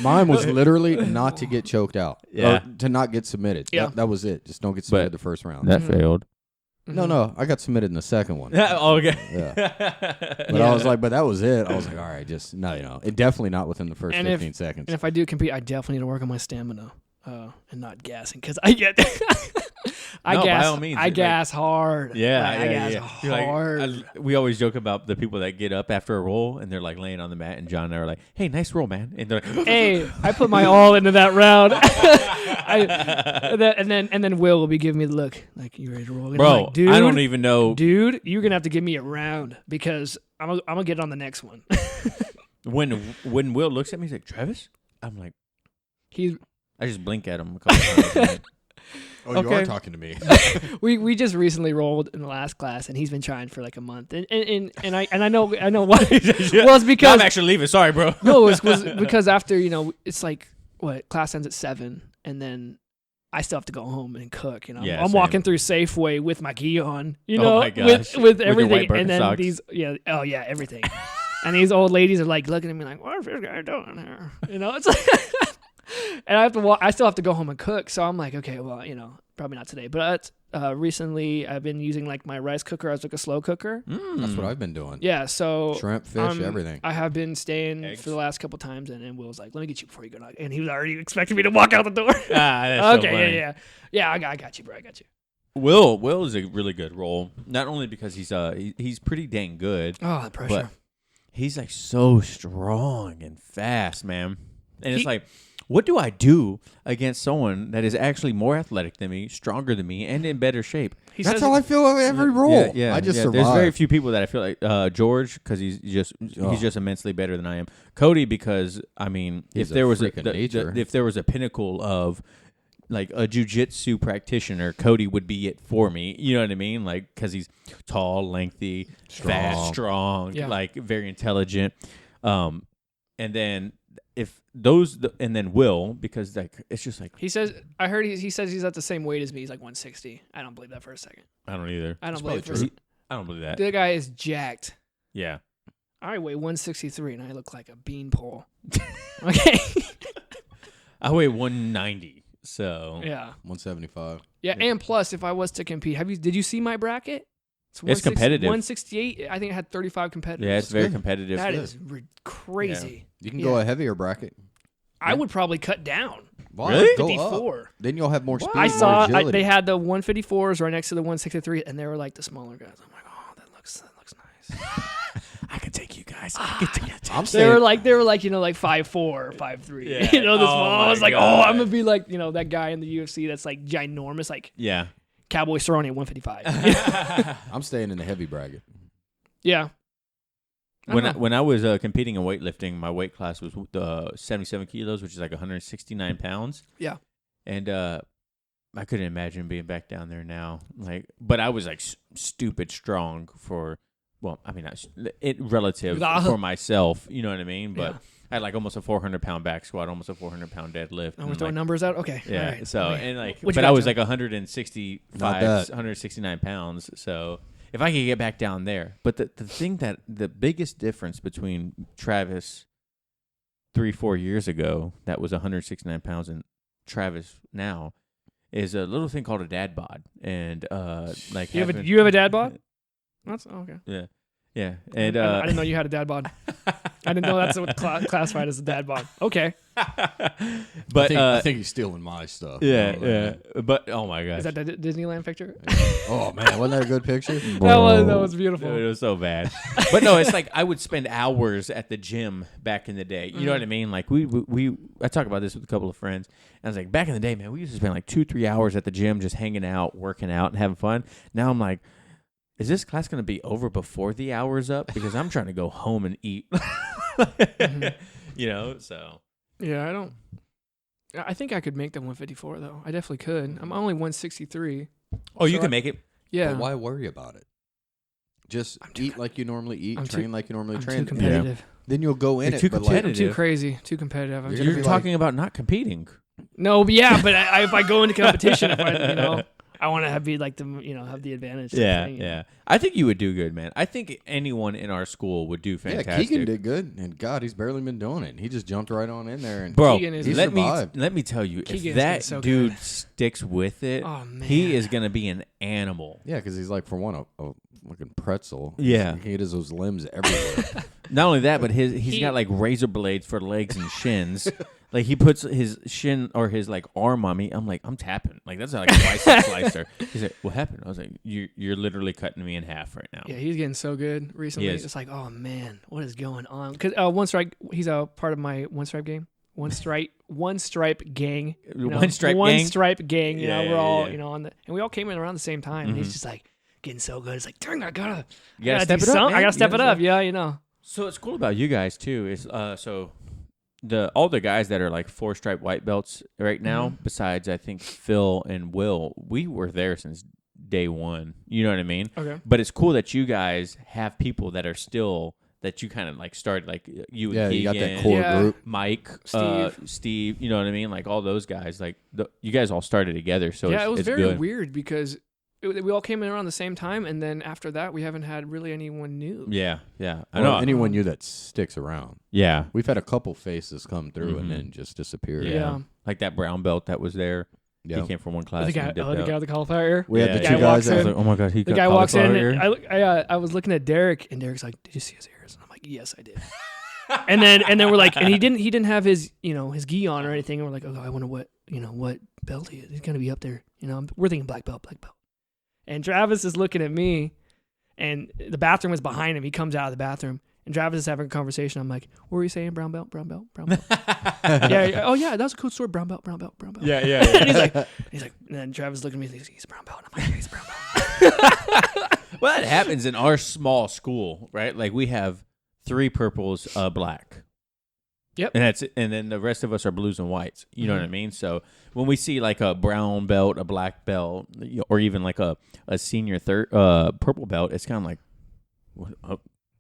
Mine was literally not to get choked out. Yeah. Or to not get submitted. Yeah. That was it. Just don't get submitted the first round. That failed. No, I got submitted in the second one. Oh, okay. Yeah. But I was like, but that was it. I was like, all right, just no, it definitely not within the first 15 seconds. And if I do compete, I definitely need to work on my stamina and not gassing because I get. I by all means, gas hard. Yeah, I gas hard. We always joke about the people that get up after a roll and they're like laying on the mat, and John and I are like, "Hey, nice roll, man!" And they're like, "Hey, I put my all into that round." and then Will be giving me the look, like, "You ready to roll?" And bro, I'm like, dude, I don't even know. Dude, you're gonna have to give me a round because I'm gonna get on the next one. When Will looks at me, he's like, "Travis," I'm like, I just blink at him a couple times. Oh, you are talking to me. we just recently rolled in the last class, and he's been trying for like a month, and I know why. Well, it's because I'm actually leaving. Sorry, bro. No, it was because after it's like what class ends at 7, and then I still have to go home and cook. Yeah, I'm same. walking through Safeway with my gi on, Oh my gosh. with your everything, white and then Birkenstocks. everything. And these old ladies are like looking at me like, "What's this guy doing here?" It's like. And I still have to go home and cook. So I'm like, okay, well, probably not today. But recently I've been using like my rice cooker as like a slow cooker. That's what I've been doing. Yeah, so Shrimp, fish, everything. I have been staying Eggs. for the last couple times, and Will's like, "Let me get you before you go." And he was already expecting me to walk out the door. That's so Okay, funny. yeah. I got you, bro. I got you. Will is a really good role. Not only because he's pretty dang good, Oh, the pressure. but he's like so strong and fast, man. And it's like, what do I do against someone that is actually more athletic than me, stronger than me, and in better shape? That's how I feel of every roll. Yeah, I just survive. There's very few people that I feel like George, because he's just immensely better than I am. Cody, because I mean, He's if there was freak of nature. if there was a pinnacle of like a jujitsu practitioner, Cody would be it for me. You know what I mean? Like, because he's tall, lengthy, fast, strong, like very intelligent. And then and then Will, because like it's just like he says. I heard he says he's at the same weight as me. He's like 160. I don't believe that for a second. I don't either. I don't believe I don't believe that. The guy is jacked. Yeah. I weigh 163 and I look like a beanpole. Okay. I weigh 190. So yeah. 175. Yeah, and plus, if I was to compete, did you see my bracket? It's competitive. 168. I think it had 35 competitors. Yeah, it's very competitive. That is crazy. Yeah. You can go a heavier bracket. I would probably cut down. Wow, really? 54. Then you'll have more speed. I saw more they had the 154s right next to the 163, and they were like the smaller guys. I'm like, oh, that looks nice. I can take you guys. They were like 5'4", 5'3". Yeah. You know, the small. I was like, God. oh, I'm gonna be like that guy in the UFC that's like ginormous, like Cowboy Cerrone at 155. I'm staying in the heavy bracket. Yeah. When I was competing in weightlifting, my weight class was 77 kilos, which is like 169 pounds. Yeah. And I couldn't imagine being back down there now. Like, but I was like stupid strong for. Well, I mean, relative for myself, you know what I mean? But I had like almost a 400-pound back squat, almost a 400-pound deadlift. And we're throwing numbers out? Okay. Yeah. Right. So, okay. and like, What'd but you I was got, like 169 pounds. So if I could get back down there. But the thing the biggest difference between Travis 3-4 years ago, that was 169 pounds, and Travis now is a little thing called a dad bod. And like, you have a dad bod? That's okay. Yeah. Yeah. And I didn't know you had a dad bod. I didn't know that's what classified as a dad bod. Okay. But I think he's stealing my stuff. Yeah, yeah. But oh my gosh. Is that the Disneyland picture? Oh man, wasn't that a good picture? That was beautiful. It was so bad. But no, it's like I would spend hours at the gym back in the day. You know what I mean? Like I talk about this with a couple of friends. And I was like, back in the day, man, we used to spend like 2-3 hours at the gym just hanging out, working out, and having fun. Now I'm like, is this class going to be over before the hour's up? Because I'm trying to go home and eat. You know, so. Yeah, I think I could make the 154, though. I definitely could. I'm only 163. Oh, you can make it? Yeah. But why worry about it? Just eat like you normally eat, train like you normally train. I'm too competitive. Yeah. Then you'll go in You're it. too but competitive. I'm too crazy, too competitive. You're talking about not competing. No, but yeah, but if I go into competition, I want to have the advantage. Yeah. I think you would do good, man. I think anyone in our school would do fantastic. Yeah, Keegan did good, and God, he's barely been doing it. He just jumped right on in there, and bro, Keegan let me tell you, if that dude sticks with it, he is gonna be an animal. Yeah, because he's like, for one, a fucking pretzel. Yeah, he has those limbs everywhere. Not only that, but he's got like razor blades for legs and shins. Like he puts his shin or his like arm on me. I'm like, I'm tapping. Like that's like a bicep slicer. He's like, what happened? I was like, you're literally cutting me in half right now. Yeah, he's getting so good recently. It's like, oh man, what is going on? Because One Stripe, he's a part of my One Stripe game. One Stripe gang. One Stripe gang. You know, we're all on and we all came in around the same time. And he's just like getting so good. It's like, dang, I gotta step it up. I gotta step it up. Yeah, you know. So what's cool about you guys too is all the guys that are like 4-stripe white belts right now, besides I think Phil and Will, we were there since day one. You know what I mean? Okay. But it's cool that you guys have people that are still that you kind of like started, like you and Keegan, you got that core group. Mike, Steve. You know what I mean? Like all those guys. Like you guys all started together. So it was it's very good. weird because we all came in around the same time, and then after that, we haven't had really anyone new. Yeah. I know know anyone new that sticks around. Yeah, we've had a couple faces come through and then just disappear. Yeah, like that brown belt that was there. Yeah, he came from one class. The guy with the cauliflower. We had the two guys. I was like, oh my god, the guy walks in. And I was looking at Derek, and Derek's like, "Did you see his ears?" And I'm like, "Yes, I did." and then we're like, and he didn't have his his gi on or anything. And we're like, "Oh, I wonder what belt he is. He's gonna be up there." We're thinking black belt. And Travis is looking at me, and the bathroom was behind him. He comes out of the bathroom, and Travis is having a conversation. I'm like, what were you saying? Brown belt? Yeah. Oh, yeah, that was a cool sword. Brown belt. Yeah. And he's like, and then Travis looked at me, he's a brown belt. And I'm like, yeah, he's a brown belt. Well, that happens in our small school, right? Like we have 3 purples, black. Yep. And then the rest of us are blues and whites. You know what I mean? So when we see like a brown belt, a black belt, or even like a senior purple belt, it's kind of like,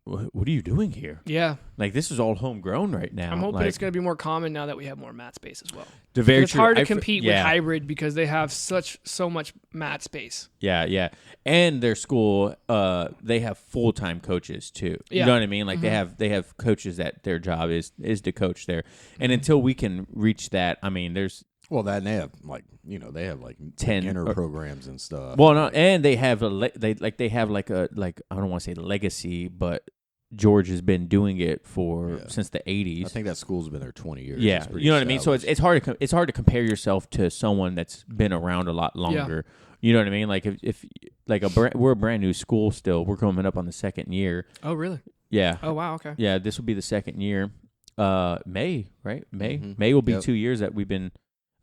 what are you doing here? Yeah. Like, this is all homegrown right now. I'm hoping like, it's going to be more common now that we have more mat space as well. Very it's true. hard to compete with yeah. hybrid because they have so much mat space. Yeah. And their school, they have full-time coaches too. Yeah. You know what I mean? Like they have coaches that their job is to coach there. And until we can reach that, I mean, there's Well, that and they have like 10 inner programs and stuff. well, no, and they have they have like I don't want to say legacy, but George has been doing it since the 80s. I think that school's been there 20 years. Yeah, you know what I mean. So it's hard to compare yourself to someone that's been around a lot longer. You know what I mean? Like if we're a brand new school still. We're coming up on the second year. Oh, really? Yeah. Oh, wow. Okay. Yeah, this will be the second year. May, right? May. Mhm. May will be Yep. 2 years that we've been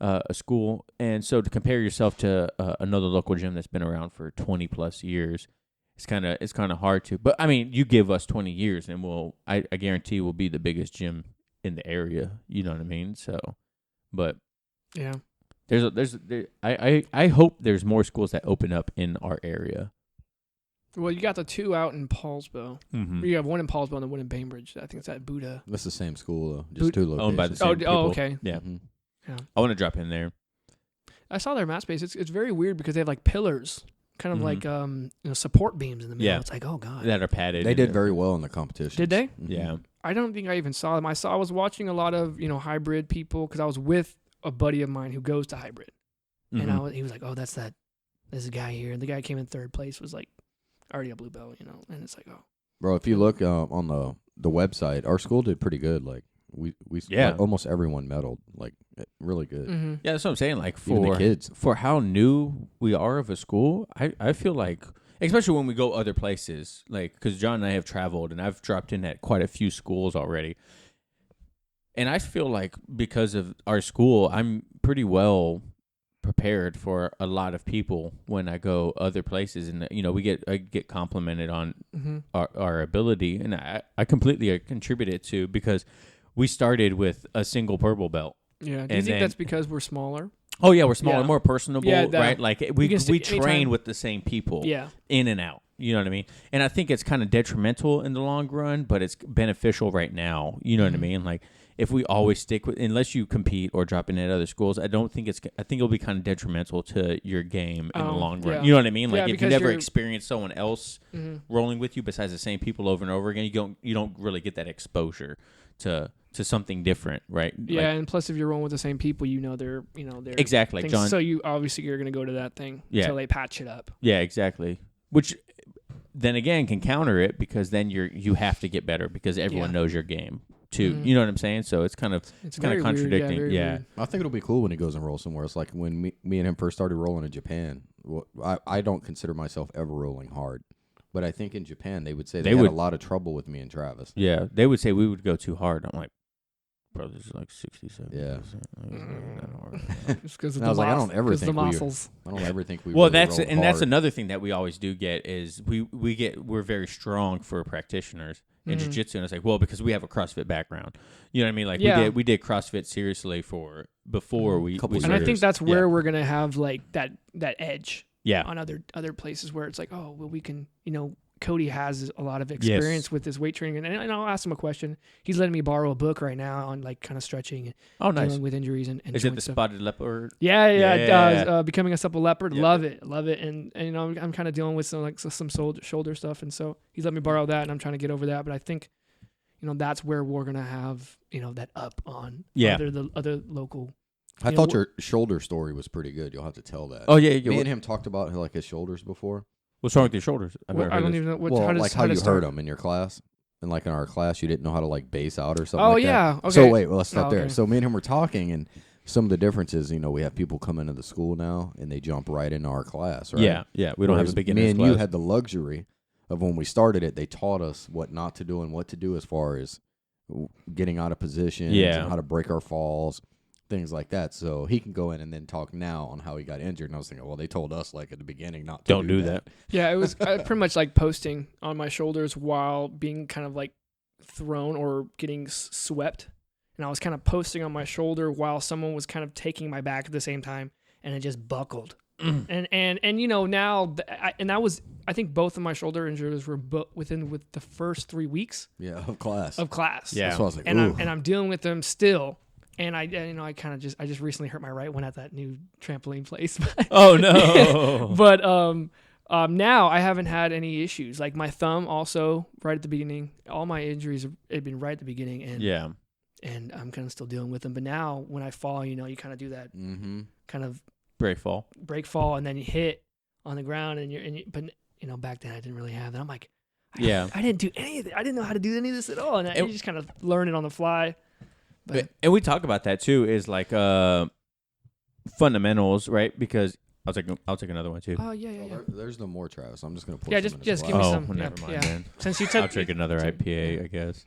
a school, and so to compare yourself to another local gym that's been around for 20 plus years, it's kind of hard to. But I mean, you give us 20 years, and I guarantee we'll be the biggest gym in the area. You know what I mean? So, but Yeah. I hope there's more schools that open up in our area. Well, you got the two out in Paulsbo. Mm-hmm. You have one in Paulsbo and the one in Bainbridge. I think it's at Buddha. That's the same school though, just two locations. Owned by the same people. Okay. Yeah. Mhm. Yeah. I want to drop in there. I saw their mat space. It's very weird because they have like pillars, kind of Mhm. like support beams in the middle. Yeah. It's like, oh god. That are padded. They did very well in the competition. Did they? Yeah. I don't think I even saw them. I was watching a lot of hybrid people because I was with a buddy of mine who goes to hybrid, Mhm. and he was like, oh, this is a guy here, and the guy came in third place was like already a blue belt, and it's like, oh. Bro, if you look on the website, our school did pretty good. Like we Yeah. almost everyone medaled. Like really good. Mm-hmm. Yeah, that's what I'm saying. Like Even the for kids. for how new we are of a school, I feel like, especially when we go other places, like because John and I have traveled and I've dropped in at quite a few schools already, and I feel like because of our school, I'm pretty well prepared for a lot of people when I go other places, and I get complimented on Mm-hmm. our ability, and I completely contribute it to because we started with a single purple belt. Yeah. Do you And think then- that's because we're smaller? Oh yeah, we're smaller, Yeah. more personable, Yeah, right? Like we can stick train anytime. with the same people, Yeah. in and out. You know what I mean? And I think it's kind of detrimental in the long run, but it's beneficial right now. You know what I Mhm. mean? Like if we always stick with, unless you compete or drop in at other schools, I think it'll be kind of detrimental to your game in the Oh, long run. yeah. You know what I mean? Like Yeah, if you because never you're- experience someone else Mm-hmm. rolling with you besides the same people over and over again, you don't really get that exposure to something different, right? Yeah, Like, and plus if you're rolling with the same people, they're exactly, things, John. so you obviously you're gonna go to that thing Yeah. until they patch it up. Yeah, exactly. Which then again can counter it because then you have to get better because everyone Yeah. knows your game too. Mhm. You know what I'm saying? So it's kind of It's kinda very contradicting. Weird. Very Yeah. weird. I think it'll be cool when he goes and rolls somewhere. It's like when me and him first started rolling in Japan. Well, I don't consider myself ever rolling hard, but I think in Japan they would say they had would- a lot of trouble with me and Travis. Yeah, they would say we would go too hard. I'm like, bro, this is like 67%. Yeah. Like, it's not that hard. Just because And I was like, I don't ever the think we- muscles. I don't ever think we. Well, really that's rolled that's hard. another thing that we always do get is we're very strong for practitioners in Mhm. jiu-jitsu, and it's like, well, because we have a CrossFit background. You know what I mean? Like Yeah. we did CrossFit seriously before we Couple And I started. think that's Yeah. where we're gonna have like that edge Yeah. on other places where it's like, oh well, we can Cody has a lot of experience with this weight training, and I'll ask him a question. He's letting me borrow a book right now on like kind of stretching and Oh, nice. dealing with injuries and Is it joint the stuff. spotted leopard? Yeah, Yeah. becoming a supple leopard, Yep. love it, and I'm kind of dealing with some shoulder stuff, and so he's let me borrow that, and I'm trying to get over that. But I think, that's where we're gonna have that up on the other local. I you thought know, your shoulder story was pretty good. You'll have to tell that. Oh yeah. Me and him talked about like his shoulders before. What's wrong with your shoulders? I've Well, never I heard don't this. even know what. Well, how does, like how how does you start? hurt him in your class, and like in our class, you didn't know how to like base out or something. Oh like yeah. That. Okay. So wait, well, let's stop Oh, there. okay. So me and him were talking, and some of the differences. We have people come into the school now, and they jump right into our class. Right? Yeah. We don't have Whereas a beginner's Me and class. you had the luxury of when we started it, they taught us what not to do and what to do as far as getting out of position, Yeah. how to break our falls, things like that. So he can go in and then talk now on how he got injured. And I was thinking, well, they told us like at the beginning not to Don't do that. Yeah, it was pretty much like posting on my shoulders while being kind of like thrown or getting swept. and I was kind of posting on my shoulder while someone was kind of taking my back at the same time, and it just buckled. And you know, now I think both of my shoulder injuries were with the first 3 weeks of class. Yeah. That's why I was like, and ooh. I'm dealing with them still. And I just recently hurt my right one at that new trampoline place. Oh no. But now I haven't had any issues. Like my thumb also right at the beginning. All my injuries have been right at the beginning, and and I'm kind of still dealing with them. But now when I fall, you know, you kind of do that kind of break fall, and then you hit on the ground, but you know, back then I didn't really have that. I'm like, Yeah. I didn't do any of it. I didn't know how to do any of this at all, and you just kind of learn it on the fly. But, and we talk about that too, is like fundamentals, right? Because I'll take another one too. oh yeah. There's no more, Travis. I'm just gonna pour Yeah, some in just as give me well. some. Well, never mind then. Since you I'll took, drink another IPA, I guess.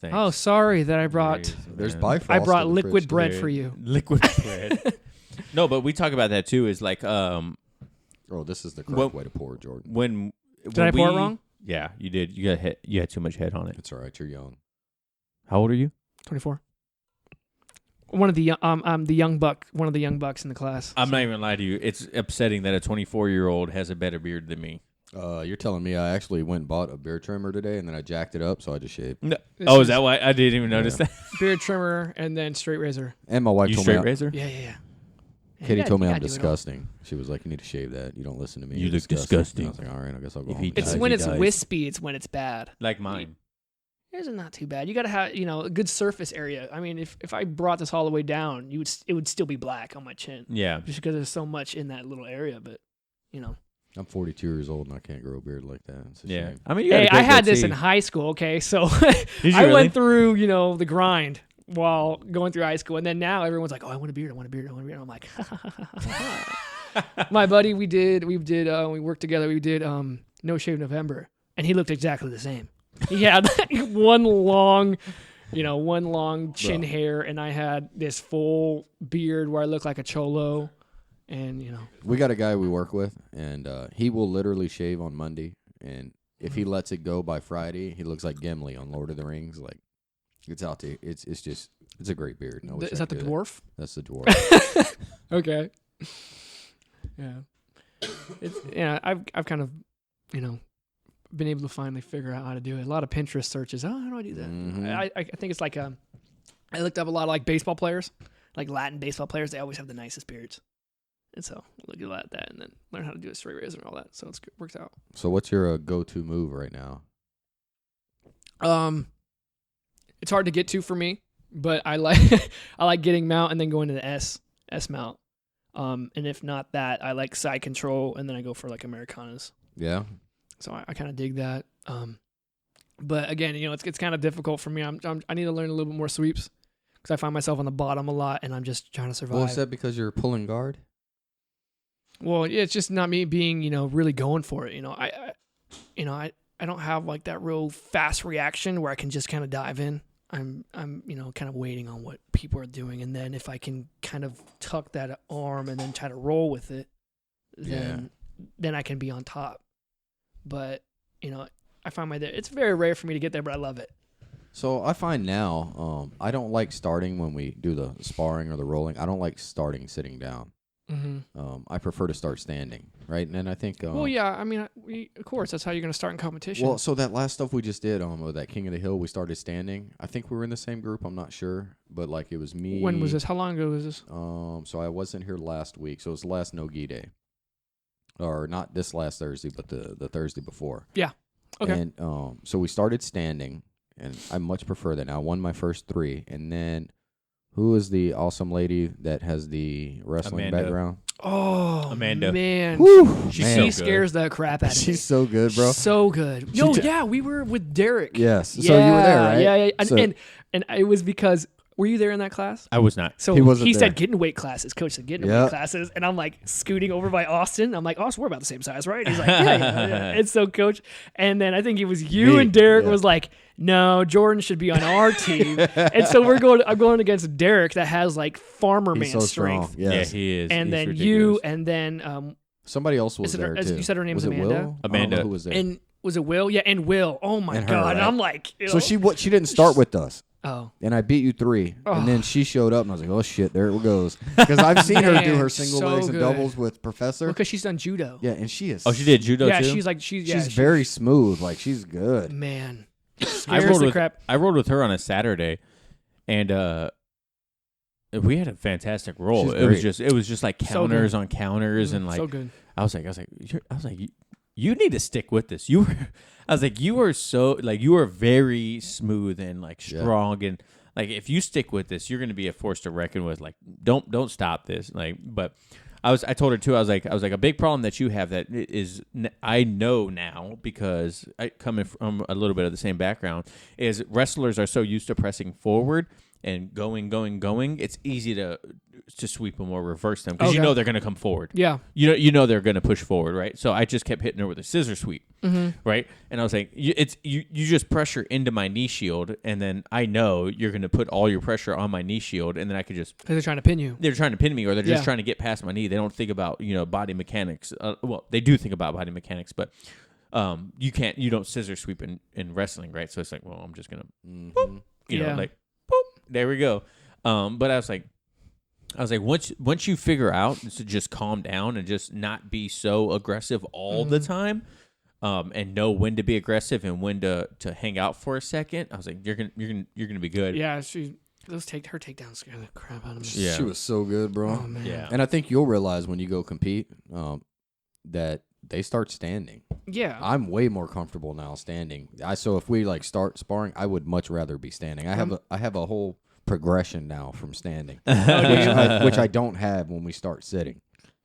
Thanks. oh, sorry that I brought. There's man. Bifrost I brought in the liquid fridge, bread too. for you. Liquid bread. No, but we talk about that too. Is like Oh, this is the correct way to pour, Jordan. when Did I pour it wrong? Yeah, you did. You got hit. You had too much head on it. It's all right. You're young. How old are you? 24. One of the young buck, one of the young bucks in the class. I'm not even gonna lie to you. It's upsetting that a 24-year-old has a better beard than me. You're telling me I actually went and bought a beard trimmer today, and then I jacked it up, so I just shaved. No. This Oh, is is that why I didn't even notice that? beard trimmer and then straight razor. And my wife You told me, straight razor? Yeah. Katie told me I'm do it all. disgusting. She was like, "You need to shave that. You don't listen to me. You You're look disgusting." And I was like, "All right, I guess I'll go If home." he and It's dies, shave when it." it's dies. wispy. It's when it's bad. Like mine. Yours is not too bad. You got to have, you know, a good surface area. I mean, if I brought this all the way down, it would still be black on my chin. Yeah. Just because there's so much in that little area. But, you know. I'm 42 years old and I can't grow a beard like that. It's a Yeah. shame. I mean, you got Hey, a great I had this goatee. in high school, okay? So Did you I really? went through, you know, the grind while going through high school. And then now everyone's like, oh, I want a beard. I'm like, my buddy, we worked together. We did No Shave November. And he looked exactly the same. He had one long chin hair. And I had this full beard where I looked like a cholo. And, you know. We got a guy we work with, and he will literally shave on Monday. And if he lets it go by Friday, he looks like Gimli on Lord of the Rings. Like, it's out there. It's a great beard. And I wish Is I that the could do dwarf? That's the dwarf. Okay. Yeah. I've kind of, you know, been able to finally figure out how to do it. A lot of Pinterest searches. Oh, how do I do that? Mhm. I think it's like I looked up a lot of like baseball players, like Latin baseball players. They always have the nicest beards. And so look at that and then learn how to do a straight razor and all that. So it's good. Works out. So what's your go-to move right now? It's hard to get to for me, but I like I like getting mount and then going to the S mount. And if not that, I like side control and then I go for like Americanas. Yeah. So I kind of dig that. But again, you know, it's kind of difficult for me. I need to learn a little bit more sweeps because I find myself on the bottom a lot and I'm just trying to survive. Well, is that because you're pulling guard? Well, yeah, it's just not me being, you know, really going for it. You know, I don't have like that real fast reaction where I can just kind of dive in. I'm, you know, kind of waiting on what people are doing, and then if I can kind of tuck that arm and then try to roll with it, then I can be on top. But you know, I find it's very rare for me to get there, but I love it. So I find now, I don't like starting when we do the sparring or the rolling. I don't like starting sitting down. Mm-hmm. I prefer to start standing, right? And I think. Well, yeah. I mean, of course, that's how you're going to start in competition. Well, so that last stuff we just did, with that King of the Hill, we started standing. I think we were in the same group. I'm not sure, but like it was me. When was this? How long ago was this? So I wasn't here last week. So it was the last no-gi day, or not this last Thursday, but the Thursday before. Yeah. Okay. And so we started standing, and I much prefer that. Now I won my first 3, and then. Who is the awesome lady that has the wrestling Amanda. background? Oh, Amanda. man. Whew, She man. scares the crap out of me. She's so good, bro. So good. She No, t- yeah, we were with Derek. Yes. So you were there, right? Yeah. So- And it was because, were you there in that class? I was not. So He wasn't he there. said, get in weight classes. Coach said, get in Yep. weight classes. And I'm like scooting over by Austin. I'm like, Austin, we're about the same size, right? He's like, yeah. And so coach, and then I think it was you Me, and Derek yeah. was like, no, Jordan should be on our team. And so I'm going against Derek that has like farmer He's man so strength. strong. Yes. Yeah, he is. And He's then ridiculous. you, and then Somebody else was Is it her- there as too. you said her name was is it Amanda? Will? I don't Amanda. know who was there. and was it Will? Yeah, and Will. Oh my And her, God. And right? I'm like, you So know, she didn't start with us. Oh. and I beat you 3. Oh. And then she showed up, and I was like, oh, shit, there it goes. Because I've seen her do Man, her single so legs and good. doubles with Professor. Because she's done judo. Yeah, and she is. Oh, she did judo Yeah, too? she's very smooth. Like, she's good. Man. I Scares the crap. I rolled with her on a Saturday, and we had a fantastic roll. She's It was just like counters on counters, and like so good. I was like, you need to stick with this. I was like, you are very smooth and like strong, and like if you stick with this, you're going to be a force to reckon with. Like, don't stop this. Like, but I told her too. I was like, a big problem that you have that is I know now because I coming from a little bit of the same background is wrestlers are so used to pressing forward and going. It's easy to sweep them or reverse them because you know they're going to come forward. Yeah. You know they're going to push forward, right? So I just kept hitting her with a scissor sweep, right? And I was like, you just pressure into my knee shield, and then I know you're going to put all your pressure on my knee shield, and then I could just. Because they're trying to pin you. They're trying to pin me, or they're just trying to get past my knee. They don't think about body mechanics. Well, they do think about body mechanics, but you don't scissor sweep in wrestling, right? So it's like, well, I'm just gonna, boop, you know, like, boop, there we go. But I was like, once you figure out to just calm down and just not be so aggressive all the time, and know when to be aggressive and when to hang out for a second, I was like, you're gonna be good. Yeah, her takedowns scared the crap out of me. Yeah. She was so good, bro. Oh, man. Yeah. And I think you'll realize when you go compete that they start standing. Yeah. I'm way more comfortable now standing. So if we like start sparring, I would much rather be standing. I have a whole progression now from standing, which I don't have when we start sitting.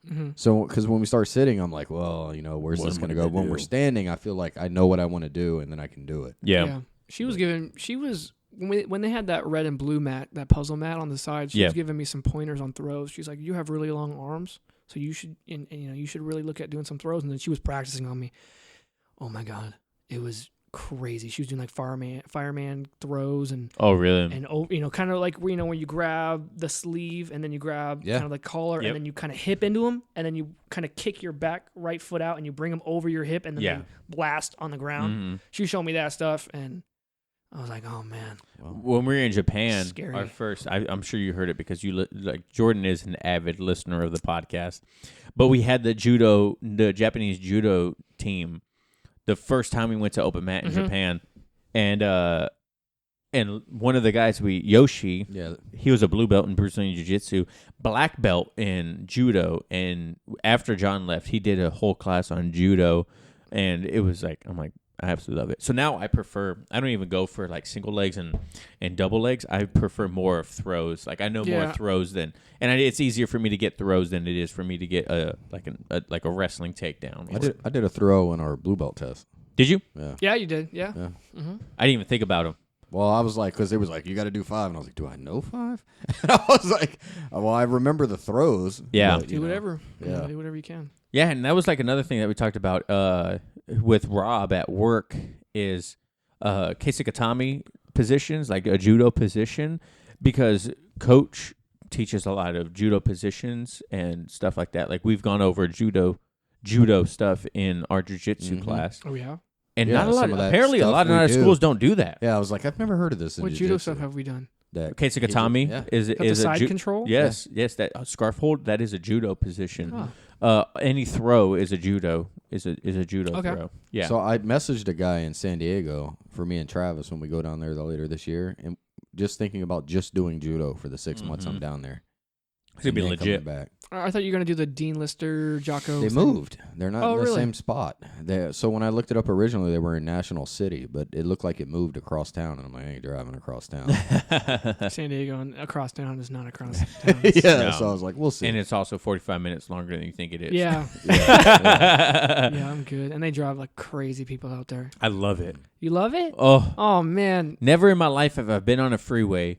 Mm-hmm. So because when we start sitting, I'm like, well, where's this going to go? When we're standing, I feel like I know what I want to do, and then I can do it. Yeah. She was when they had that red and blue mat, that puzzle mat on the side, she was giving me some pointers on throws. She's like, you have really long arms, so you should you should really look at doing some throws. And then she was practicing on me. Oh my God, it was crazy. She was doing like fireman throws and really? And kind of like when you grab the sleeve and then you grab kind of the collar and then you kind of hip into them and then you kind of kick your back right foot out and you bring them over your hip and then they blast on the ground. Mm-hmm. She showed me that stuff and I was like, oh man. When we were in Japan, scary. our first, I'm sure you heard it because like Jordan is an avid listener of the podcast, but we had the Japanese judo team the first time we went to open mat in Japan, and one of the guys Yoshi, he was a blue belt in Brazilian Jiu-Jitsu, black belt in judo, and after John left, he did a whole class on judo, and it was like, I'm like, I absolutely love it. So now I don't even go for like single legs and double legs. I prefer more of throws. Like I know more throws than, and it's easier for me to get throws than it is for me to get a wrestling takedown. I did a throw in our blue belt test. Did you? Yeah. Yeah, you did. Yeah. Mm-hmm. I didn't even think about them. Well, I was like, because it was like, you got to do 5. And I was like, do I know 5? And I was like, well, I remember the throws. Yeah. But, do whatever. Yeah. Do whatever you can. Yeah, and that was like another thing that we talked about with Rob at work is Keisakatami positions, like a judo position, because coach teaches a lot of judo positions and stuff like that. Like we've gone over judo stuff in our jiu-jitsu class. Oh, yeah? And not a lot. Apparently, a lot of schools don't do that. Yeah, I was like, I've never heard of this. What judo stuff have we done? Keisakatami is a side control. Yes, that scarf hold. That is a judo position. Any throw is a judo throw. Yeah. So I messaged a guy in San Diego for me and Travis when we go down there later this year, and just thinking about just doing judo for the 6 months I'm down there. It's gonna be legit. Back. I thought you were gonna do the Dean Lister Jocko. They moved. They're not in the really? same spot. So when I looked it up originally, they were in National City, but it looked like it moved across town, and I'm like, I ain't driving across town. San Diego and across town is not across town. Yeah. No. So I was like, we'll see. And it's also 45 minutes longer than you think it is. Yeah. Yeah, I'm good. And they drive like crazy people out there. I love it. You love it? Oh man. Never in my life have I been on a freeway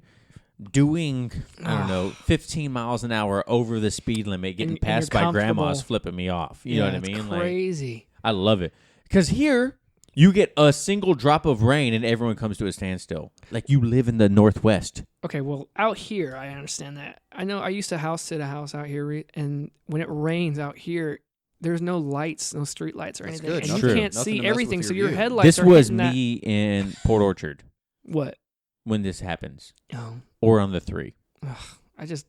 doing, 15 miles an hour over the speed limit, getting passed by grandmas flipping me off. You know what I mean? Crazy. Like, I love it. Because here, you get a single drop of rain and everyone comes to a standstill. Like you live in the Northwest. Okay, well, out here, I understand that. I know I used to sit a house out here, and when it rains out here, there's no lights, no street lights or anything. Good. And True. you can't see everything, so your headlights This are was hitting me in Port Orchard. What? when this happens, Oh, or on the 3? I just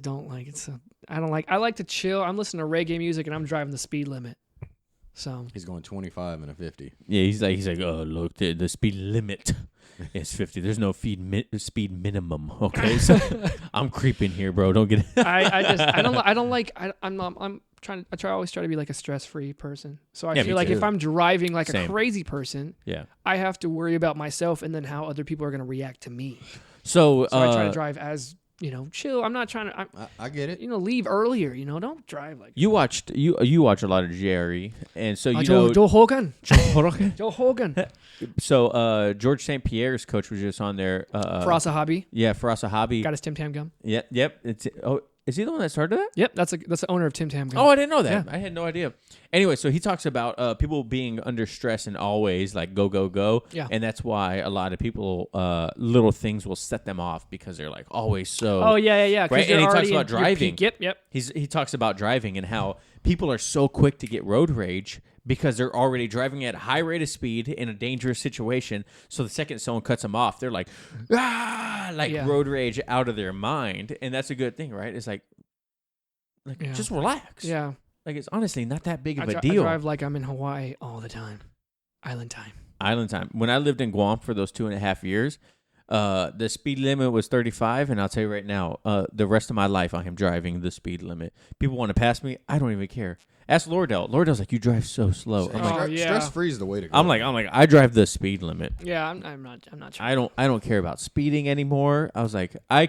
don't like it. So I like to chill. I'm listening to reggae music and I'm driving the speed limit. So He's going 25 and a 50. Yeah, he's like, oh look, the speed limit is 50. There's no speed minimum. Okay, so I'm creeping here, bro. Don't get. I always try to be like a stress-free person. So I Yeah, me feel like too. if I'm driving like Same. a crazy person, Yeah. I have to worry about myself and then how other people are going to react to me. So I try to drive as, chill. I'm not trying to, I get it. leave earlier, don't drive like you watch a lot of Jerry, and so you Joe, know Joe Hogan. Joe Joe Hogan. So George St. Pierre's coach was just on there. Farasa Hobby. Yeah, Farasa Hobby. Got his Tim Tam gum. Yep. Is he the one that started that? Yep, that's the owner of Tim Tam gum. Oh, I didn't know that. Yeah. I had no idea. Anyway, so he talks about people being under stress and always like go, go, go. Yeah. And that's why a lot of people, little things will set them off because they're like always so. Oh, yeah. 'cause Right? you're And he talks already about in your driving. peak. Yep. He talks about driving and how people are so quick to get road rage because they're already driving at a high rate of speed in a dangerous situation. So the second someone cuts them off, they're like, Yeah. road rage out of their mind. And that's a good thing, right? It's like Yeah. just relax. Yeah. Like, it's honestly not that big of a I deal. drive like I'm in Hawaii all the time. Island time. Island time. When I lived in Guam for those 2.5 years, the speed limit was 35, and I'll tell you right now, the rest of my life I am driving the speed limit. People want to pass me, I don't even care. Ask Lordell. Lordell's like, you drive so slow. I'm like, yeah. Stress free is the way to go. I'm like, I drive the speed limit. Yeah, I'm not I don't care about speeding anymore. I was like, I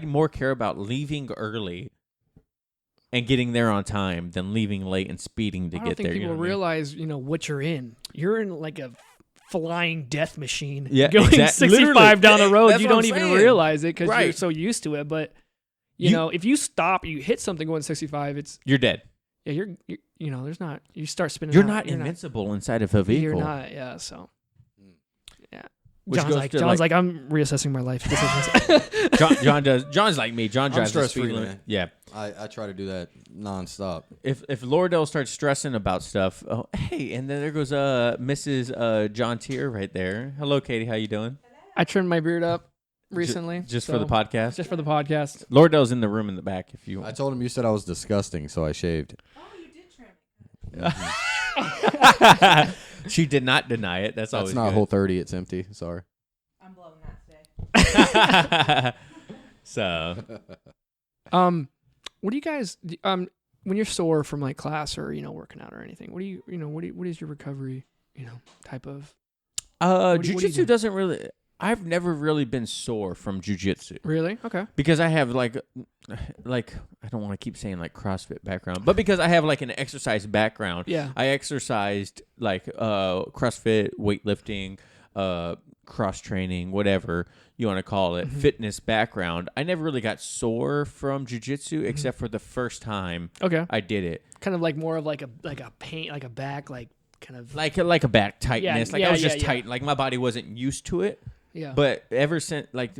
more care about leaving early and getting there on time than leaving late and speeding to I don't get think there. people you know what I mean? realize, what you're in. You're in like a flying death machine. Yeah, going exactly. 65 Literally. down the road. That's You what don't I'm even saying. realize it because you're Right. so used to it. But you know, if you stop, you hit something going 65. You're dead. Yeah, you're there's not. You start spinning. You're out, not invincible inside of a vehicle. You're not. Yeah. So. Yeah. Which John's goes to, like I'm reassessing my life decisions. John's like me. John drives the stress-free, speed limit. man. Yeah. I try to do that nonstop. If Lordell starts stressing about stuff, oh hey, and then there goes Mrs. John Tier right there. Hello, Katie. How you doing? I trimmed my beard up recently. Just for the podcast. Just for the podcast. Lordell's in the room in the back. If you I told him you said I was disgusting, so I shaved. Oh, you did trim it. She did not deny it. That's That's always not good. Whole 30. It's empty. Sorry. I'm blowing that today. So What do you guys when you're sore from like class or working out or anything? What do you what is your recovery type of? What do you jiu-jitsu do? doesn't really. I've never really been sore from jiu-jitsu Really? Okay. because I have like I don't want to keep saying like CrossFit background, but because I have like an exercise background. Yeah. I exercised like CrossFit, weightlifting, cross training, whatever you want to call it, fitness background. I never really got sore from jiu-jitsu except for the first time Okay. I did it. Kind of like more of like a pain, like a back, like kind of Like a back tightness. I was just yeah. tight. Like my body wasn't used to it. yeah. But ever since like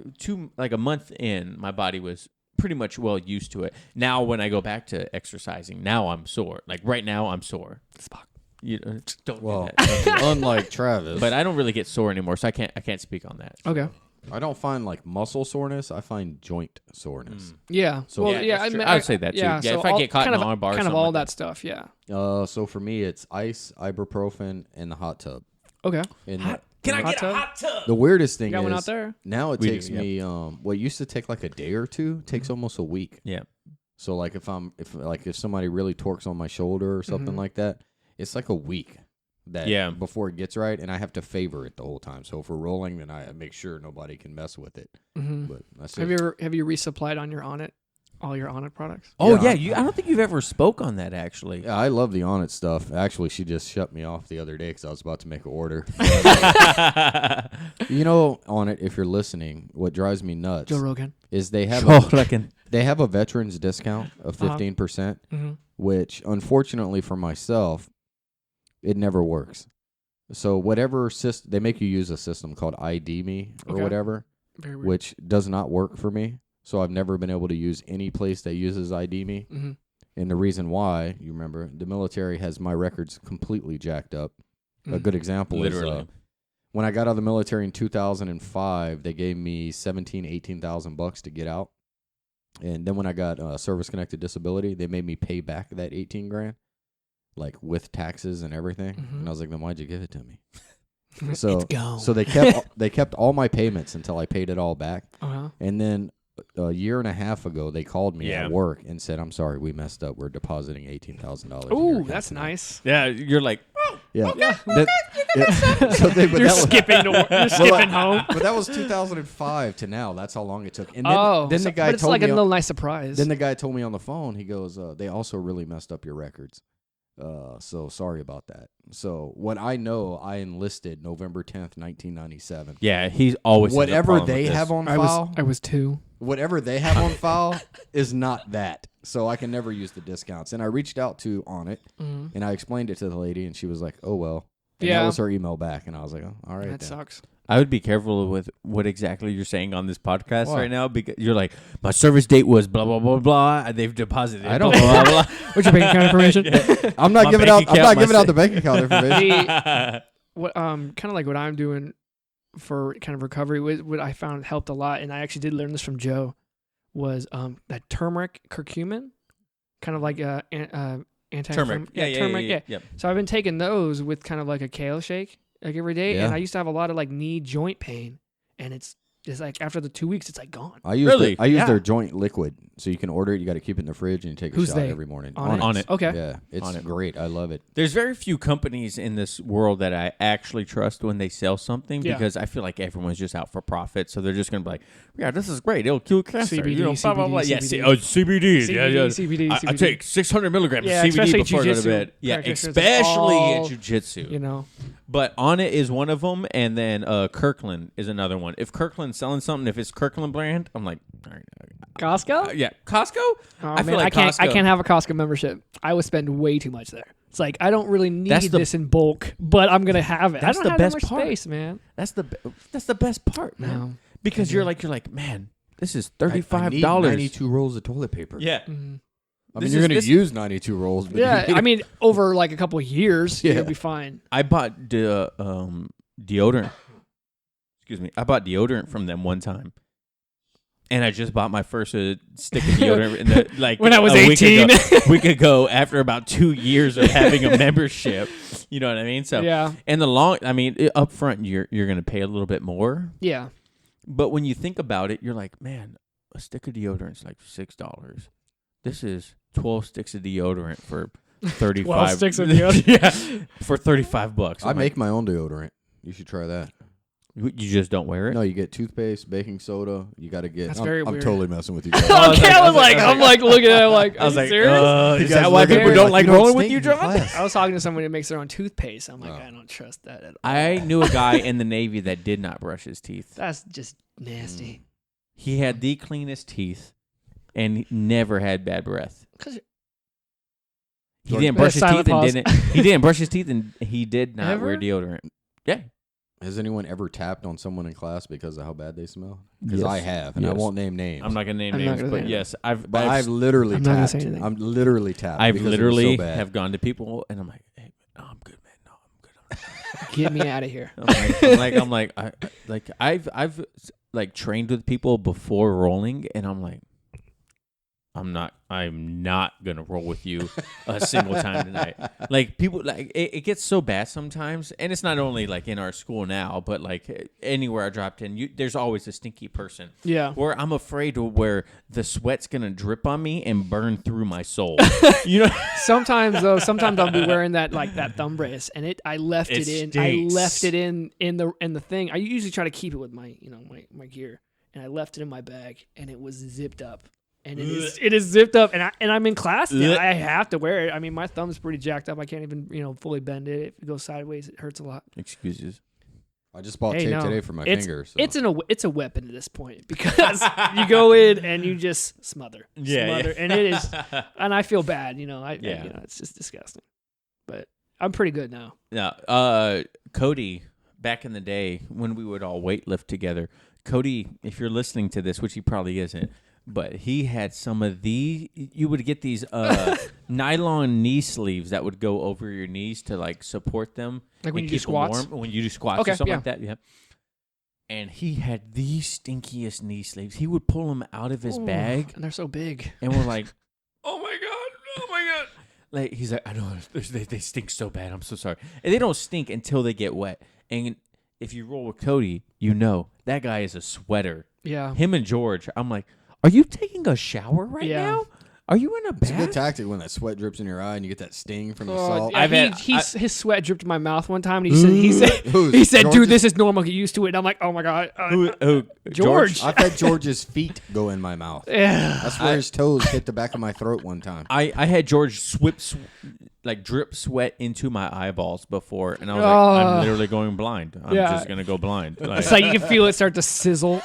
a month in, my body was pretty much well used to it. Now when I go back to exercising, now I'm sore. Like right now I'm sore. Spock. You don't Well, do that. unlike Travis, But I don't really get sore anymore, so I can't speak on that. Okay. I don't find like muscle soreness. I find joint soreness. Yeah. So- well, Yeah, yeah. that's true. mean, I would say that, too. Yeah, so if I get caught in kind an arm bar or kind of something all like that stuff. Yeah. So for me, it's ice, ibuprofen, and the hot tub. Okay. And Can I Hot get tub? a hot tub? the weirdest thing You got one out is there? now it We do, takes yeah. me what used to take like a day or two takes almost a week. Yeah. So like if somebody really torques on my shoulder or something like that, it's like a week that before it gets right, and I have to favor it the whole time. So if we're rolling, then I make sure nobody can mess with it. Mm-hmm. But that's Have it. you resupplied on your Onnit, all your Onnit products? Oh Yeah, yeah, I don't think you've ever spoke on that actually. Yeah, I love the Onnit stuff. Actually, she just shut me off the other day because I was about to make an order. Onnit, if you're listening, what drives me nuts Joe Rogan. is they have a veterans discount of 15%, Mm-hmm. which unfortunately for myself, it never works. So whatever system they make you use a system called ID Me or Okay. whatever, Very weird. which does not work for me. So I've never been able to use any place that uses ID Me. Mm-hmm. And the reason why, you remember, the military has my records completely jacked up. A good example Literally. is when I got out of the military in 2005, they gave me $18,000 to get out. And then when I got service-connected disability, they made me pay back that $18,000, like with taxes and everything. And I was like, then why'd you give it to me? So, It's gone. so they kept all my payments until I paid it all back. And then a year and a half ago, they called me at work and said, "I'm sorry, we messed up. We're depositing $18,000." Ooh, that's nice. Yeah, you're like, Yeah. Yeah. So You're skipping home. But that was 2005 to now. That's how long it took. And then the guy but it's told like me. a little nice surprise. Then the guy told me on the phone. He goes, "They also really messed up your records. So sorry about that." So what I know, I enlisted November 10th, 1997. yeah, he's always Whatever they have on I file, was 2. whatever they have on file is not that. So I can never use the discounts. And I reached out to On It, and I explained it to the lady, and she was like, "Oh well." And that was her email back, and I was like, "Oh, all right." That then. sucks. I would be careful with what exactly you're saying on this podcast right now, because you're like, my service date was blah blah blah blah, and they've deposited. I don't blah, blah, blah. What's your bank account information? I'm not My giving bank out. I'm not account, giving my out the bank account information. What kind of like what I'm doing for kind of recovery, what I found helped a lot, and I actually did learn this from Joe, was that turmeric curcumin, kind of like anti Turmeric. turmeric. Yep. So I've been taking those with kind of like a kale shake like every day, and I used to have a lot of like knee joint pain, and it's like after the 2 weeks, it's like gone. I use Really? their joint liquid, so you can order it. You got to keep it in the fridge, and you take a Who's shot they? every morning. On it. Okay. Yeah, it's On it. great. I love it. There's very few companies in this world that I actually trust when they sell something, Yeah. because I feel like everyone's just out for profit. So they're just going to be like, yeah, this is great. It'll cure cancer. CBD, you know, blah, blah, blah. CBD, Yeah, CBD. CBD. Yeah, yeah. CBD. I take 600 milligrams Yeah, of especially CBD before I go to jiu-jitsu bed. Yeah, practitioners, especially in all, jiu-jitsu. You know, But On It is one of them, and then Kirkland is another one. If Kirkland's selling something, if it's Kirkland brand, I'm like, all right. Costco. Yeah, Costco? Oh, I man, feel like I Costco. can't have a Costco membership. I would spend way too much there. It's like I don't really need That's the- this in bulk, but I'm gonna have it. That's I don't the have best that much part. space, man. That's the best part, man. No. Because Can't you're do like, man, this is I $35. need 92 rolls of toilet paper. Yeah. I mean, This you're is- going this- to use 92 rolls. But Yeah, you I mean, over like a couple of years, Yeah. you'll be fine. I bought deodorant. Excuse me. I bought deodorant from them one time. And I just bought my first stick of deodorant in the, like When I was a week 18. week ago after about 2 years of having a membership. You know what I mean? So Yeah, and up front you're going to pay a little bit more. yeah. But when you think about it, you're like, man, a stick of deodorant is like $6. This is 12 sticks of deodorant for 35. 12 sticks of deodorant. Yeah, for $35. I make my own deodorant. You should try that. You just don't wear it. No, you get toothpaste, baking soda. You got to get. That's I'm, very I'm weird. totally messing with you guys. Okay, I'm like looking at it like, I was are like, you serious? is that why people look don't like rolling with you, stink in John? class. I was talking to someone who makes their own toothpaste. I'm like, Oh. I don't trust that at all. I knew a guy in the Navy that did not brush his teeth. That's just nasty. He had the cleanest teeth and he never had bad breath. 'Cause He didn't brush his Silent teeth and pause. didn't. He didn't brush his teeth and he did not wear Ever? deodorant. Yeah. Has anyone ever tapped on someone in class because of how bad they smell? Because Yes. I have, and I Yes. won't name names. I'm not gonna name I'm not names, gonna but name yes, I've literally I'm not gonna tapped. say anything. I'm literally tapped. I've because it was literally so bad. have gone to people and I'm like, hey, no, I'm good, man. No, I'm good. get me out of here. I've like trained with people before rolling, and I'm like, I'm not gonna roll with you a single time tonight. Like people, like it gets so bad sometimes, and it's not only like in our school now, but like anywhere I dropped in, there's always a stinky person. Yeah. Where I'm afraid of where the sweat's gonna drip on me and burn through my soul. You know. Sometimes I'll be wearing that thumb brace, and I left It it in. stinks. I left it in the thing. I usually try to keep it with my my gear, and I left it in my bag, and it was zipped up. And it is zipped up, and I'm in class now. I have to wear it. I mean, my thumb's pretty jacked up. I can't even fully bend it. If it goes sideways, it hurts a lot. Excuses. I just bought Hey, tape no. today for my It's- finger. So. It's a weapon at this point because you go in and you just smother, Yeah. and it is, and I feel bad. Yeah. It's just disgusting. But I'm pretty good now. Now, Cody, back in the day when we would all weightlift together, Cody, if you're listening to this, which he probably isn't, But he had some of you would get these nylon knee sleeves that would go over your knees to like support them. Like when and you do keep them squats? warm. When you do squats Okay, or something yeah. like that. Yeah. And he had the stinkiest knee sleeves. He would pull them out of his Ooh, bag. and they're so big. And we're like, oh my God. Like, he's like, I know, they stink so bad. I'm so sorry. And they don't stink until they get wet. And if you roll with Cody, you know that guy is a sweater. Yeah. Him and George, I'm like, are you taking a shower right Yeah. now? Are you in a It's a good bath? tactic when that sweat drips in your eye and you get that sting from the Oh, salt. yeah, his sweat dripped in my mouth one time, and he said, Who's- he said, dude, George's? this is normal. Get used to it. And I'm like, oh my God. Who, George. I've had George's feet go in my mouth. Yeah. That's where his toes hit the back of my throat one time. I had George drip sweat into my eyeballs before, and I was like, I'm literally going blind. I'm Yeah. just gonna go blind. Like, It's like you can feel it start to sizzle.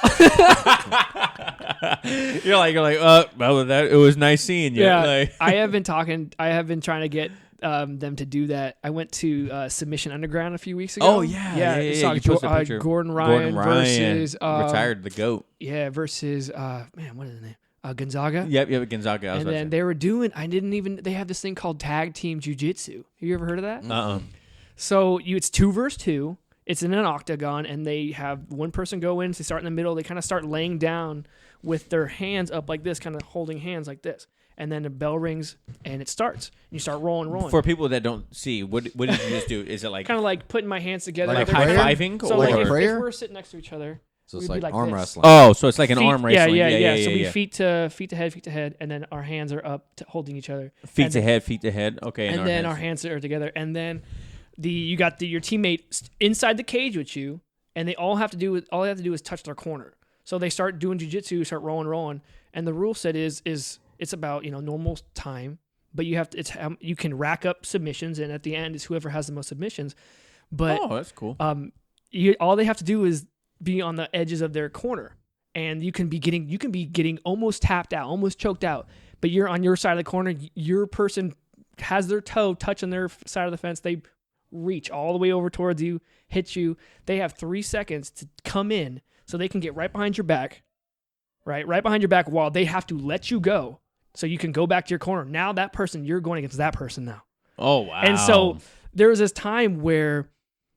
you're like, well, it was nice seeing you. Yeah. Like, I have been trying to get them to do that. I went to Submission Underground a few weeks ago. oh yeah. Saw You posted a picture. Gordon Ryan versus retired the GOAT. Yeah, versus man, what is his name? Gonzaga. Yep, Gonzaga. And then they were doing. They have this thing called tag team jujitsu. Have you ever heard of that? So it's 2 versus 2. It's in an octagon, and they have one person go in. So they start in the middle. They kind of start laying down with their hands up like this, kind of holding hands like this. And then the bell rings, and it starts. And you start rolling. For people that don't see, what did you just do? Is it like Kind of like putting my hands together. Like they're high prayer? fiving? So Like like a if prayer? we're sitting next to each other. So it's we'd be like like arm this. wrestling. Oh, so it's like an arm Feet- wrestling. Yeah. So we feet to head, and then our hands are up holding each other. feet to head. Okay, And then our hands are together, and then you got your teammate inside the cage with you, and all they have to do is touch their corner. So they start doing jujitsu, start rolling, and the rule set is it's about normal time, but you can rack up submissions, and at the end is whoever has the most submissions. But oh, that's cool. all they have to do is be on the edges of their corner, and you can be getting almost tapped out, almost choked out, but you're on your side of the corner. Your person has their toe touching their side of the fence. They reach all the way over towards you, hit you. They have 3 seconds to come in so they can get right behind your back, right behind your back, while they have to let you go so you can go back to your corner. Now that person, you're going against that person now. Oh wow. And so there was this time where,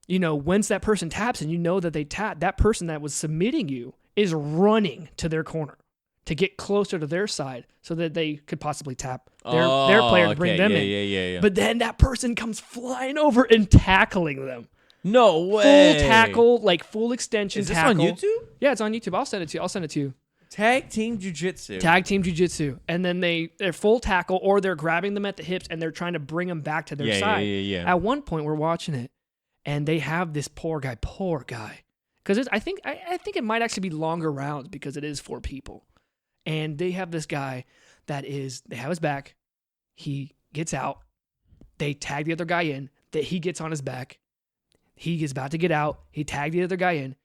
once that person taps and that they tap, that person that was submitting you is running to their corner to get closer to their side so that they could possibly tap their player to bring them in. Yeah. But then that person comes flying over and tackling them. No way. Full tackle, like full extension Is this tackle. on YouTube? Yeah, it's on YouTube. I'll send it to you. Tag team jujitsu. Tag team jiu-jitsu. And then they're full tackle, or they're grabbing them at the hips and they're trying to bring them back to their side. Yeah. At one point, we're watching it, and they have this poor guy. Because I think it might actually be longer rounds because it is 4 people. And they have this guy they have his back. He gets out. They tag the other guy in. That he gets on his back. He is about to get out. He tagged the other guy in.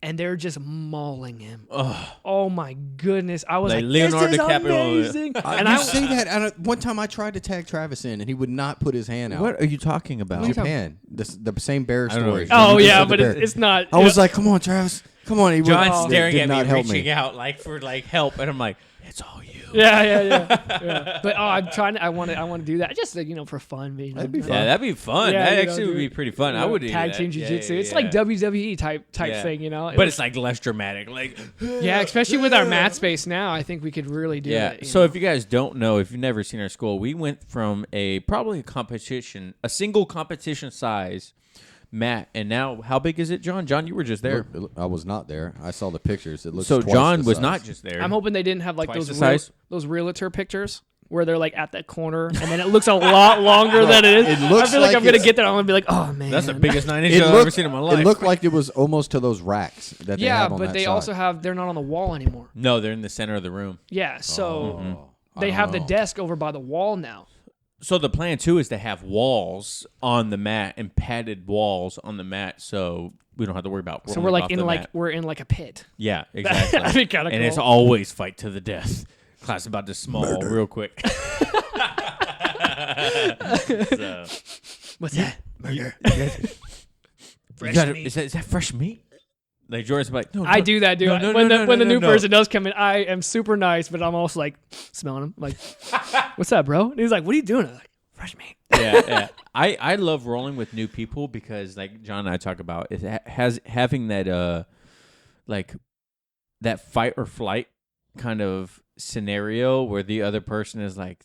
And they're just mauling him. Ugh. Oh my goodness! I was Like like, Leonardo this is DiCaprio. amazing. And You say that. And one time I tried to tag Travis in, and he would not put his hand out. What are you talking about? Japan. The same bear I don't know story. what you're oh Remember yeah, the but bear? it's not. I was like, come on, Travis. Come on. He John's wouldn't- staring did at not me, help reaching out like for help, and I'm like, it's all you. yeah. But I'm trying to. I want to do that just for fun. That'd be fun. Yeah, that'd be fun. Yeah, that you know, actually would do be it. pretty fun. I would do tag that. team Yeah, jiu-jitsu. yeah, It's yeah. like WWE type Yeah. thing, But it's like less dramatic. Like yeah, especially with our mat space now, I think we could really do yeah. it. So if you guys don't know, if you've never seen our school, we went from probably a single competition size mat, and now how big is it, John? John, you were just there. I was not there. I saw the pictures. It looks So twice John the was size. not just there. I'm hoping they didn't have like Twice those the size? those realtor pictures where they're like at that corner, and then it looks a lot longer than it is. It looks I feel like like I'm gonna it's- get there. I'm gonna be like, oh man, That's the biggest 9-inch It I've looked, ever seen in my life. It looked like it was almost to those racks that they Yeah, have on but that they side. also they're not on the wall anymore. No, they're in the center of the room. Yeah, so I they don't have the know. desk over by the wall now. So the plan too is to have walls on the mat and padded walls on the mat, so we don't have to worry about. So rolling we're like off in the like mat. we're in like a pit. Yeah, exactly. That'd be kinda and it's cool. always fight to the death. Class about to small real quick. So, What's that? you gotta- is that fresh meat? Like Jordan's like, no, I do that, dude. No, no, when no, the no, new no. person does come in, I am super nice, but I'm also like smelling him. Like, what's up, bro? And he's like, what are you doing? I'm like, fresh meat. Yeah. I love rolling with new people because like John and I talk about it has having that like that fight or flight kind of scenario where the other person is like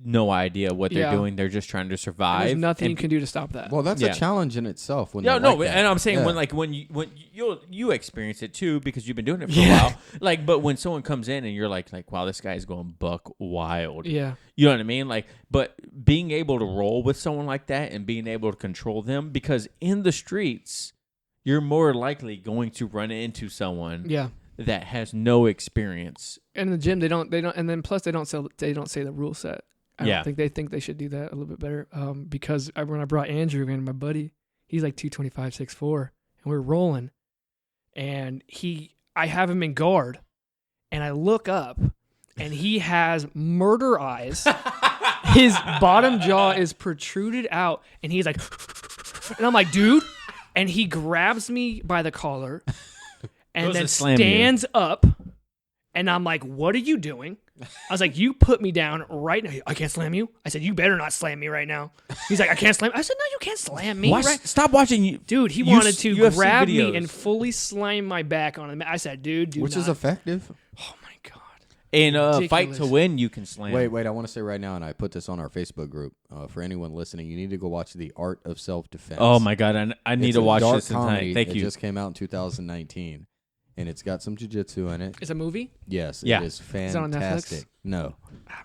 no idea what they're doing. They're just trying to survive. There's nothing you can do to stop that. Well, that's Yeah. a challenge in itself. When No, they're no, like that. and I'm saying Yeah. when you experience it too because you've been doing it for a while. Like, but when someone comes in and you're like wow, this guy's going buck wild. Yeah. You know what I mean? Like, but being able to roll with someone like that and being able to control them because in the streets, you're more likely going to run into someone Yeah. that has no experience. And in the gym, they don't, and then plus they don't say the rule set. I Yeah. don't think they think they should do that a little bit better. Because when I brought Andrew in, my buddy, he's like 225, 6'4", and we're rolling, and I have him in guard, and I look up, and he has murder eyes. His bottom jaw is protruded out, and he's like, and I'm like, dude, and he grabs me by the collar, and Goes then to slam you. stands up, and I'm like, what are you doing? I was like, you put me down right now. I can't slam you. I said, you better not slam me right now. He's like, I can't slam. I said, no, you can't slam me. Right? Stop watching you. Dude, he You wanted s- to UFC grab me videos. and fully slam my back on him. I said, dude, do Which not. is effective. Oh, my God. In a fight to Ridiculous. win, you can slam. Wait, I want to say right now, and I put this on our Facebook group. For anyone listening, you need to go watch The Art of Self-Defense. Oh my God, I need It's to a watch dark this comedy. tonight. Thank It you. just came out in 2019, and it's got some jiu-jitsu in it. It's a movie? Yes, Yeah. it is it on Netflix? fantastic. No,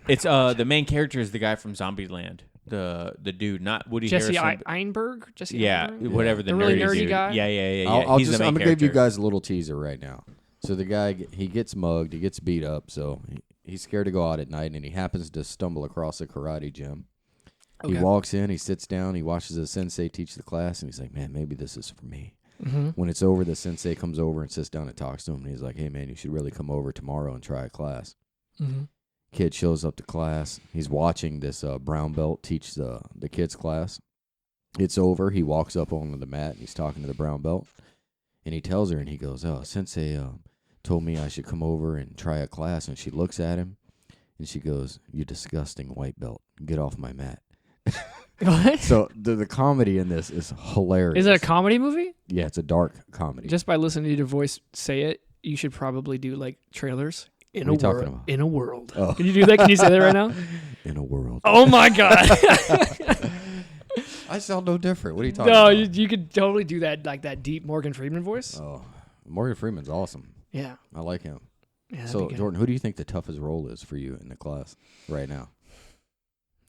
It's the main character is the guy from Zombieland. The dude, not Woody Jesse Harrelson. Einberg? Jesse Yeah, Einberg? whatever the The really nerdy nerdy dude. guy? Yeah. I'll He's the main I'm gonna give you character. guys a little teaser right now. So the guy, he gets mugged, he gets beat up, so he's scared to go out at night, and he happens to stumble across a karate gym. He Okay. walks in, he sits down, he watches the sensei teach the class, and he's like, man, maybe this is for me. Mm-hmm. When it's over, the sensei comes over and sits down and talks to him, and he's like, hey, man, you should really come over tomorrow and try a class. Mm-hmm. Kid shows up to class. He's watching this brown belt teach the kids class. It's over. He walks up onto the mat, and he's talking to the brown belt. And he tells her, and he goes, oh, Sensei told me I should come over and try a class. And she looks at him, and she goes, you disgusting white belt. Get off my mat. What? So the comedy in this is hilarious. Is it a comedy movie? Yeah, it's a dark comedy. Just by listening to your voice say it, you should probably do like trailers. In What are you a talking world. about? In a world. Oh. Can you do that? Can you say that right now? In a world. Oh my God. I sound no different. What are you talking No, about? you could totally do that, like that deep Morgan Freeman voice. Oh, Morgan Freeman's awesome. Yeah. I like him. Yeah. that'd So, be good. Jordan, who do you think the toughest role is for you in the class right now?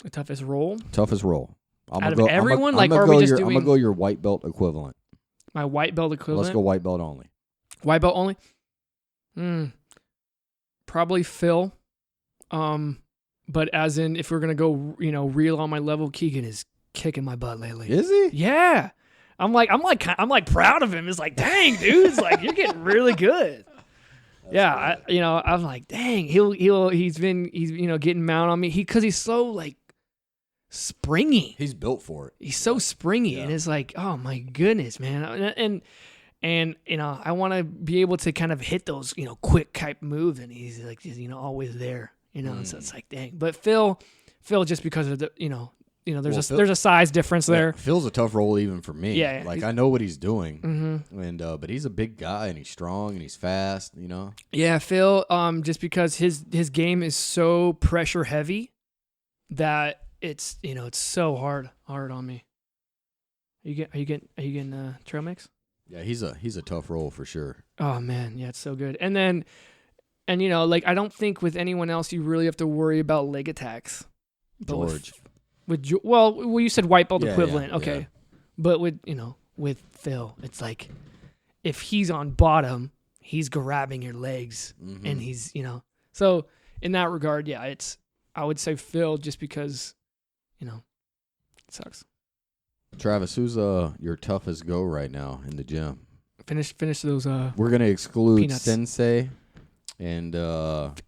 The toughest role. Toughest role. I'm Out of everyone? Like, or are we just I'm doing- gonna go your white belt equivalent. My white belt equivalent. Let's go white belt only. White belt only. Probably Phil. But as in, if we're gonna go, real on my level, Keegan is kicking my butt lately. Is he? Yeah. I'm like proud of him. It's like, dang, dude, it's like you're getting really good. Yeah, I'm like, dang, he's getting mount on me. Because he's so like springy. He's built for it. He's so springy, Yeah. and it's like, oh my goodness, man. And I want to be able to kind of hit those quick type moves, and he's like always there. So it's like, dang. But Phil, just because of the there's Phil- there's a size difference there. Yeah, Phil's a tough role even for me. Yeah, like he's- I know what he's doing, Mm-hmm. and but he's a big guy and he's strong and he's fast. Yeah, Phil. Just because his game is so pressure heavy that it's it's so hard on me. Are you getting trail mix? Yeah, he's a tough role for sure. Oh man, yeah, it's so good. And then, like I don't think with anyone else you really have to worry about leg attacks. But George. Well, you said white belt Yeah, equivalent, yeah, okay. yeah. But with Phil, it's like if he's on bottom, he's grabbing your legs, Mhm. and he's So in that regard, yeah, I would say Phil just because, it sucks. Travis, who's your toughest go right now in the gym? Finish those. We're gonna exclude Peanuts. Sensei And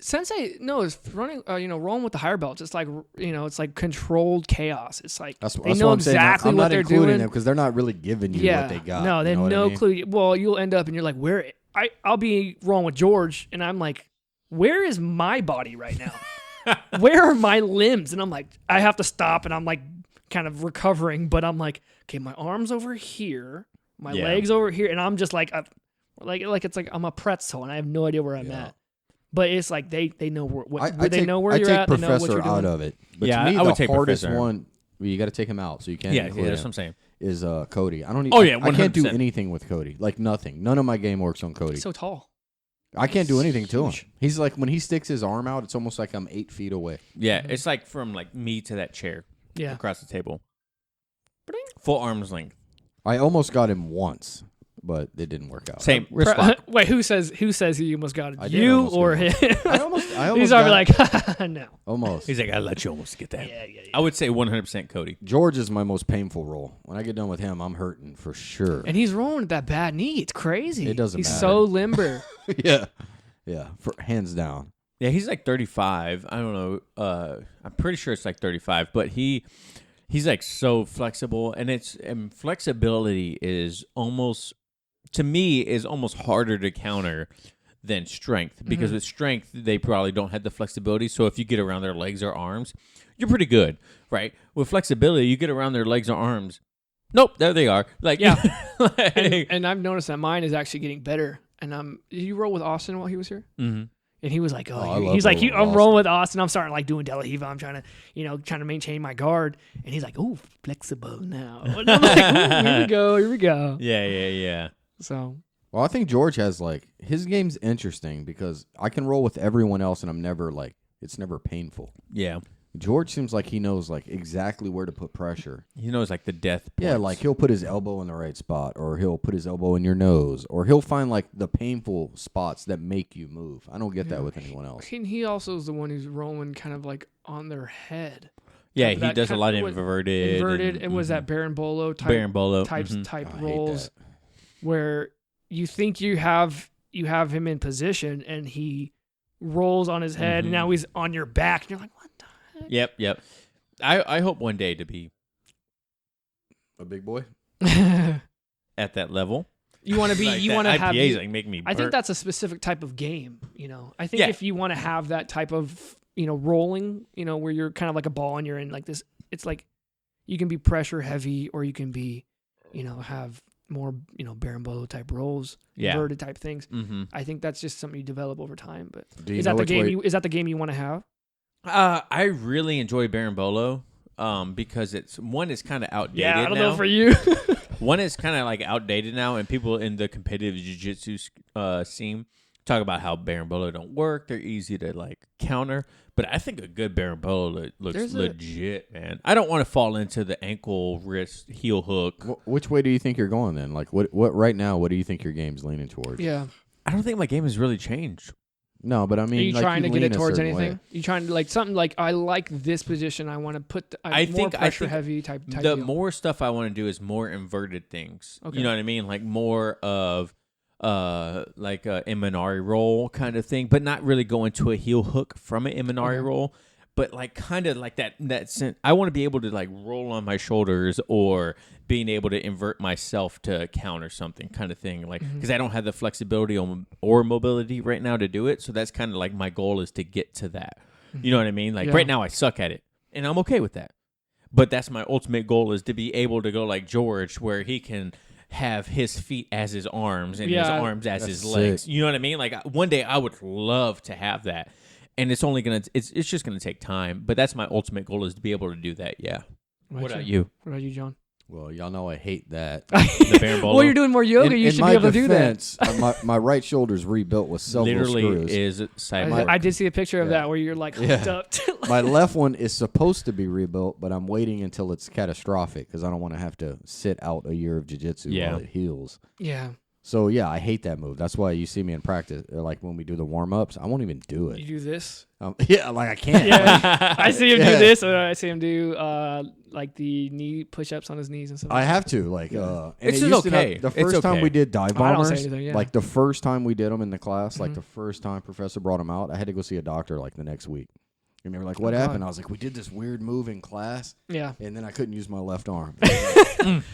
Sensei, no, it's running. Rolling with the higher belts. It's like it's like controlled chaos. It's like they know what I'm saying. exactly I'm what not they're including doing them because they're not really giving you what they got. No, they have you know no what I mean? clue. Well, you'll end up and you're like, where? I'll be rolling with George, and I'm like, where is my body right now? Where are my limbs? And I'm like, I have to stop, and I'm like, kind of recovering, but I'm like, okay, my arms over here, my legs over here, and I'm just like it's like I'm a pretzel, and I have no idea where I'm at. But it's like they know where they know where you're at. They know what you're doing. Out of it. But Yeah, to me, I would the take hardest Professor. one. Well, you got to take him out, so you can't. Yeah, include that's him, what I'm saying. Is Cody? I don't. Oh, yeah, I can't do 100%. anything with Cody. Like nothing. None of my game works on Cody. He's so tall. I can't do anything to him. Huge. He's like when he sticks his arm out, it's almost like I'm 8 feet away. Yeah, it's like from like me to that chair Yeah. across the table. Bring. Full arm's length. I almost got him once, but it didn't work out. Same. Wrist lock. Wait, who says he almost got it? I did You almost or get him? I almost He's already like, no. almost. He's like, I let you almost get that. Yeah. I would say 100% Cody. George is my most painful role. When I get done with him, I'm hurting for sure. And he's rolling with that bad knee. It's crazy. It doesn't He's matter. so limber. yeah, for hands down. Yeah, he's like 35. I don't know. I'm pretty sure it's like 35, but he's like so flexible, and flexibility is almost, to me, is almost harder to counter than strength, because with strength they probably don't have the flexibility. So if you get around their legs or arms, you're pretty good, right? With flexibility, you get around their legs or arms. Nope, there they are. Like and I've noticed that mine is actually getting better. And did you roll with Austin while he was here? Mm-hmm. And he was like, I love he's like, rolling with I'm Austin. rolling with Austin. I'm starting like doing Delahiva. I'm trying to maintain my guard. And he's like, oh, flexible now. And I'm like, ooh, here we go. Yeah. So Well, I think George has like his game's interesting because I can roll with everyone else and I'm never like it's never painful. Yeah. George seems like he knows like exactly where to put pressure. He knows like the death points. Yeah, like he'll put his elbow in the right spot, or he'll put his elbow in your nose, or he'll find like the painful spots that make you move. I don't get that with anyone else. he also is the one who's rolling kind of like on their head. Yeah, That he does a kind lot of of inverted. And was that Berimbolo type Berimbolo types mhm. type I hate rolls that. where you think you have him in position and he rolls on his head and now he's on your back and you're like, what the heck? Yep. I hope one day to be A big boy? at that level. You want to be Like you that want to have IPA's like make me I think burp. that's a specific type of game, I think Yeah. if you want to have that type of, rolling, where you're kind of like a ball and you're in like this, it's like you can be pressure heavy or you can be, have more, Berimbolo type rolls, Yeah. inverted type things. Mm-hmm. I think that's just something you develop over time. But Do you is know that the which game? way- Is that the game you want to have? I really enjoy Berimbolo because it's kind of outdated Yeah, I don't now. know for you. One is kind of like outdated now, and people in the competitive jiu-jitsu scene talk about how Berimbolo don't work. They're easy to like counter, but I think a good Berimbolo looks There's legit, man. I don't want to fall into the ankle, wrist, heel hook. Which way do you think you're going then? Like what right now, what do you think your game's leaning towards? Yeah. I don't think my game has really changed. No, but I mean, Are you like, trying to get lean it a towards certain anything? way. You trying to like something like I like this position. I want to put more pressure heavy type The deal. more stuff I want to do is more inverted things. Okay. You know what I mean? Like more of like a Imanari roll kind of thing, but not really go into a heel hook from an Imanari roll, but like kind of like that sense. I want to be able to like roll on my shoulders or being able to invert myself to counter something kind of thing. Like, because I don't have the flexibility or mobility right now to do it. So that's kind of like my goal is to get to that. You know what I mean? Like right now I suck at it and I'm okay with that. But that's my ultimate goal is to be able to go like George where he can have his feet as his arms and his arms as his legs. sick. You know what I mean? Like one day I would love to have that. And it's only going to, it's just going to take time. But that's my ultimate goal is to be able to do that. Yeah. What about you? What about you, John? Well, y'all know I hate that. The Berimbolo? Well, you're doing more yoga. You in should my be able to do that. defense, my right shoulder's rebuilt with several literally screws. is cyborg. I did see a picture of Yeah. that where you're like Yeah. hooked up. To, My left one is supposed to be rebuilt, but I'm waiting until it's catastrophic because I don't want to have to sit out a year of jiu-jitsu Yeah. while it heals. yeah. So yeah, I hate that move. That's why you see me in practice, like when we do the warm ups, I won't even do it. You do this? Yeah, like I can't. Yeah, I see him do Yeah. this, or I see him do like the knee push-ups on his knees and stuff. I have to and It's it just used to not- okay. the It's first time okay. we did dive I don't say bombers, anything, yeah. like the first time we did them in the class, like Mhm. the first time professor brought them out, I had to go see a doctor like the next week. And they were like, "What Oh, happened?" God. I was like, "We did this weird move in class, Yeah, and then I couldn't use my left arm."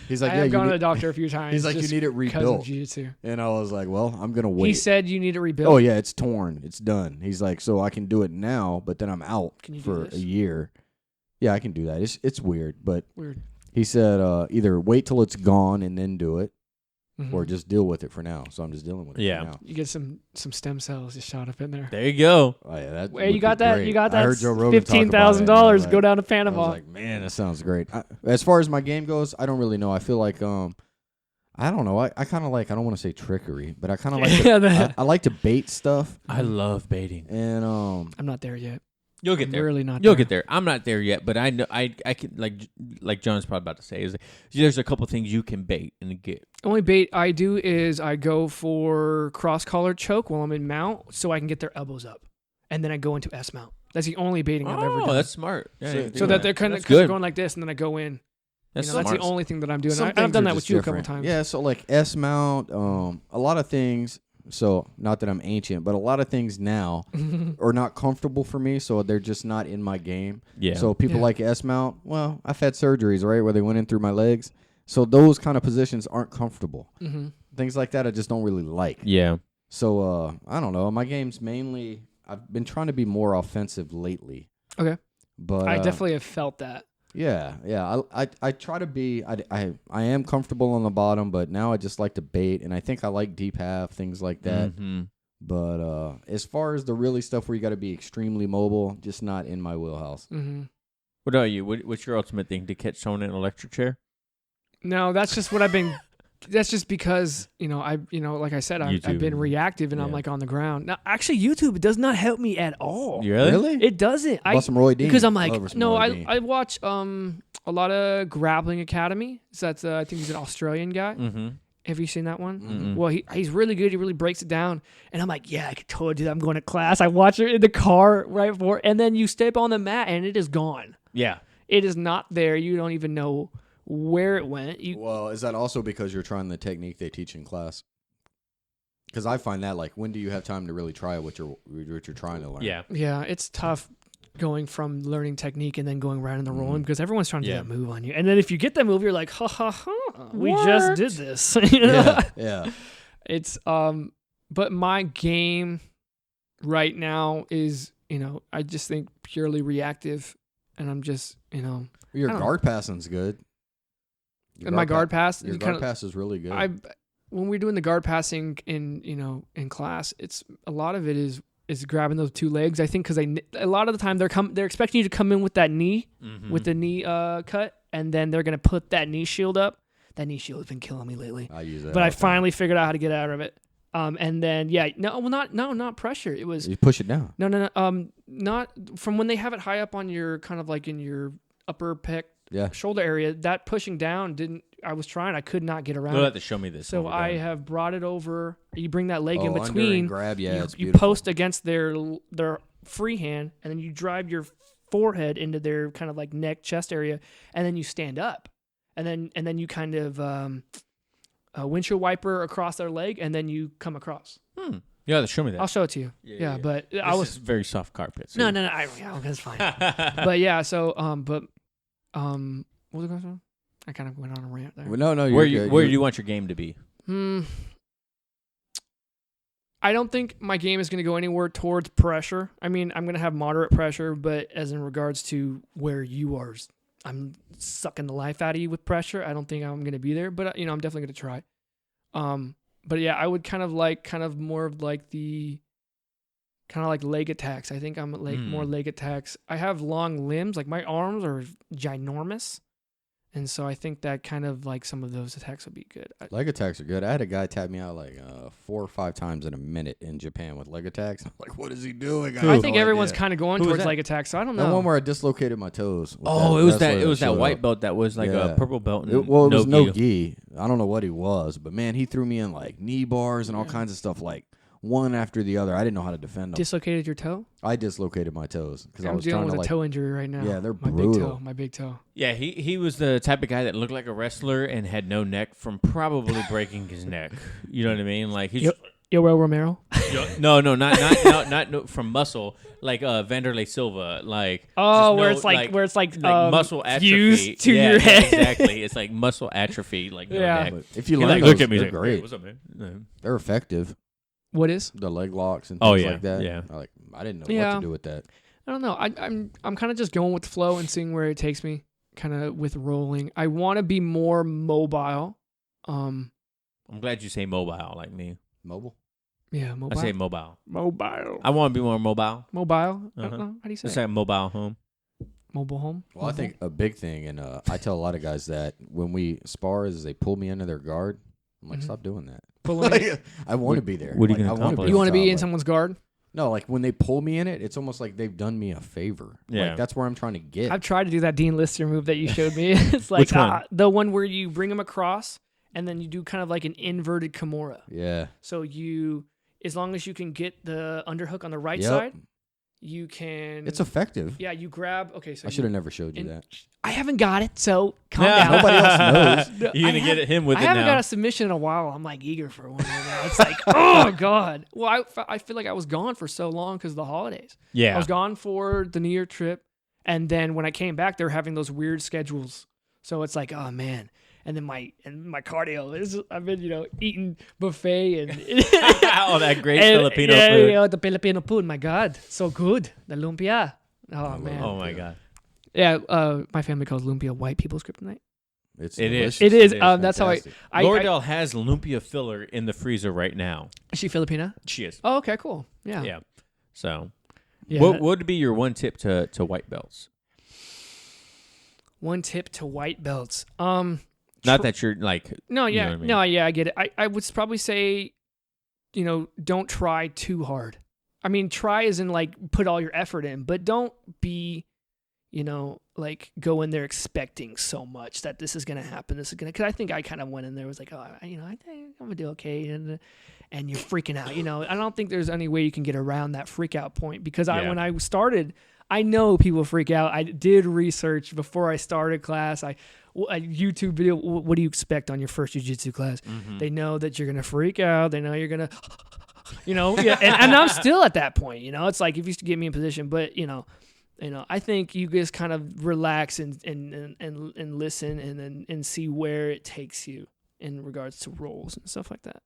He's like, I "Yeah, have you gone to the need-" doctor a few times. He's like, "You just need it because of rebuilt," jiu-jitsu. and I was like, "Well, I'm gonna wait." He said you need it rebuilt. "Oh yeah, it's torn, it's done." He's like, "So I can do it now, but then I'm out Can you do for this? a year." Yeah, I can do that. It's weird, but Weird. he said either wait till it's gone and then do it, Mhm. or just deal with it for now. So I'm just dealing with it Yeah. for now. You get some stem cells just shot up in there. There you go. Oh yeah, that Hey, would you got be that? great. You got I that? heard Joe Rogan talk about it, and I was $15,000. like- Go down to I Panama. was like, man, that sounds great. As far as my game goes, I don't really know. I feel like I don't know. I kind of like, I don't want to say trickery, but I kind of like Yeah, to, I like to bait stuff, I love baiting. and I'm not there yet. You'll get I'm there. really not. You'll there. get there. I'm not there yet, but I know I can like John's probably about to say is there's a couple things you can bait and get. Only bait I do is I go for cross collar choke while I'm in mount, so I can get their elbows up, and then I go into S mount. That's the only baiting I've ever Oh, done. that's smart. Yeah, So- I didn't think so of that they're kind of That's good. going like this, and then I go in. That's That's smart. the only thing that I'm doing. some I've things done are that just with you a couple different. times. Yeah, so like S mount, a lot of things. So not that I'm ancient, but a lot of things now are not comfortable for me, so they're just not in my game. Yeah. So people Yeah. like S mount. Well, I've had surgeries, right, where they went in through my legs. So those kind of positions aren't comfortable. hmm Things like that I just don't really like. Yeah. So I don't know. My game's mainly I've been trying to be more offensive lately. Okay. But I definitely have felt that. yeah. I try to be. I am comfortable on the bottom, but now I just like to bait, and I think I like deep half things like that. Mhm. But as far as the really stuff where you got to be extremely mobile, just not in my wheelhouse. hmm What about you? What's your ultimate thing to catch someone in an electric chair? No, that's just what I've been. That's just because like I said, I've YouTube. been reactive and I'm Yeah. like on the ground. Now, actually, YouTube does not help me at all. You really? It doesn't. Bust some Roy Dean. Because I'm like, Love some no, Roy Dean. I watch a lot of Grappling Academy. So that's I think he's an Australian guy. Mm-hmm. Have you seen that one? Mm-mm. Well, he's really good. He really breaks it down. And I'm like, yeah, I could totally do that. I'm going to class. I watch it in the car right before, and then you step on the mat and it is gone. Yeah. It is not there. You don't even know where it went. Well, is that also because you're trying the technique they teach in class? Because I find that, like, when do you have time to really try what you're trying to learn? Yeah. Yeah, it's tough going from learning technique and then going right in the rolling because everyone's trying to Yeah. do that move on you. And then if you get that move, you're like, ha ha ha, we just did this. You know? yeah. It's but my game right now is, I just think purely reactive, and I'm just, Your I don't guard passing's good. Your and my guard pass. Your you guard kinda- pass is really good. when we're doing the guard passing in class, it's a lot of it is grabbing those two legs. I think because a lot of the time they're expecting you to come in with that knee, Mm-hmm. with the knee cut, and then they're gonna put that knee shield up. That knee shield has been killing me lately, I use that. but all I the time. finally figured out how to get out of it. And then not pressure. It was You push it down. no. Not from when they have it high up on your kind of like in your upper pec Yeah. shoulder area. That pushing down didn't. I was trying. I could not get around. You'll it. have to show me this. So when we're I done. have brought it over. You bring that leg in Under between. and grab. Yeah, it's you beautiful. post against their free hand, and then you drive your forehead into their kind of like neck, chest area, and then you stand up, and then you kind of a windshield wiper across their leg, and then you come acroos. You have to show me that. I'll show it to you. Yeah, but This I was is very soft carpet. so- no. That's fine. But yeah, so what was the question? I kind of went on a rant there. Well, no, Where you're you good. where do you want your game to be? I don't think my game is going to go anywhere towards pressure. I mean, I'm going to have moderate pressure, but as in regards to where you are, I'm sucking the life out of you with pressure. I don't think I'm going to be there, but I'm definitely going to try. But yeah, I would kind of more of like the kind of like leg attacks. I think I'm like more leg attacks. I have long limbs, like my arms are ginormous, And so I think that kind of like some of those attacks would be good. Leg attacks are good. I had a guy tap me out like 4 or 5 times in a minute in Japan with leg attacks. I'm like, what is he doing? I think everyone's kind of going towards leg attacks, so I don't know. The one where I dislocated my toes. Oh, it was that white belt that was like a purple belt. It was no gi. I don't know what he was, but man, he threw me in like knee bars and all kinds of stuff, like one after the other. I didn't know how to defend them. Dislocated your toe? I dislocated my toes because I I'm was dealing trying with to a toe injury right now. Yeah, they're my brutal. My big toe. Yeah, he was the type of guy that looked like a wrestler and had no neck from probably breaking his neck. You know what I mean? Like he's Yoel Romero. no, not from muscle, like Vanderlei Silva, like where it's like muscle atrophy fused to your head. Exactly. It's like muscle atrophy, like no Yeah. neck. If you He, learn like, those, look at me, they're he's like, great. "Hey, what's up, man?" No. They're effective. What is? The leg locks and Oh, things yeah, like that. yeah. I didn't know Yeah. what to do with that. I don't know. I'm kind of just going with the flow and seeing where it takes me. Kind of with rolling. I want to be more mobile. I'm glad you say mobile like me. Mobile? Yeah, mobile. I say mobile. Mobile. I want to be more mobile. Mobile. I don't Uh-huh. know. How do you say It's it? like mobile home. Mobile home? Well, I think a big thing, and I tell a lot of guys that when we spar is they pull me into their guard. I'm like, Mhm. stop doing that. Pulling me- I want to be there. what are you Like, gonna I wanna accomplish? You want to be on in top. someone's guard? No, like when they pull me in it, it's almost like they've done me a favor. Yeah. Like that's where I'm trying to get. I've tried to do that Dean Lister move that you showed me. It's like Which one? the one where you bring them across and then you do kind of like an inverted Kimura. Yeah. So you, as long as you can get the underhook on the right Yep. side, you can. It's effective. Yeah, you grab. Okay, so I should have never showed you that. I haven't got it, so calm Yeah. down. Nobody else knows. No, You're I gonna have- get him with I it haven't now. got a submission in a while. I'm like eager for one right now. It's like, oh god. Well, I feel like I was gone for so long because of the holidays. Yeah. I was gone for the New Year trip, and then when I came back, they were having those weird schedules. So it's like, oh man. And then my cardio is I've been eating buffet and Oh, that great and- Filipino yeah, food. yeah, the Filipino food. My God, so good. The lumpia. Oh man. Oh my god. Yeah. My family calls lumpia white people's kryptonite. It's It is. delicious. It is. It is That's how fantastic. I Lauderdale has lumpia filler in the freezer right now. Is she Filipina? She is. Oh, okay, cool. Yeah. Yeah. So, Yeah. what would be your one tip to white belts? One tip to white belts. Not that you're like. No, you know yeah, what I mean? no, yeah, I get it. I would probably say, don't try too hard. I mean, try as in like put all your effort in, but don't be, like go in there expecting so much that this is gonna happen. This is gonna. Because I think I kind of went in there was like, oh, I think I'm gonna do okay, and you're freaking out. I don't think there's any way you can get around that freak out point because Yeah. when I started, I know people freak out. I did research before I started class. A YouTube video. What do you expect on your first jiu-jitsu class? Mhm. They know that you're gonna freak out. They know you're gonna, yeah. And I'm still at that point. It's like if you used to get me in position, but I think you just kind of relax and listen and see where it takes you in regards to roles and stuff like that.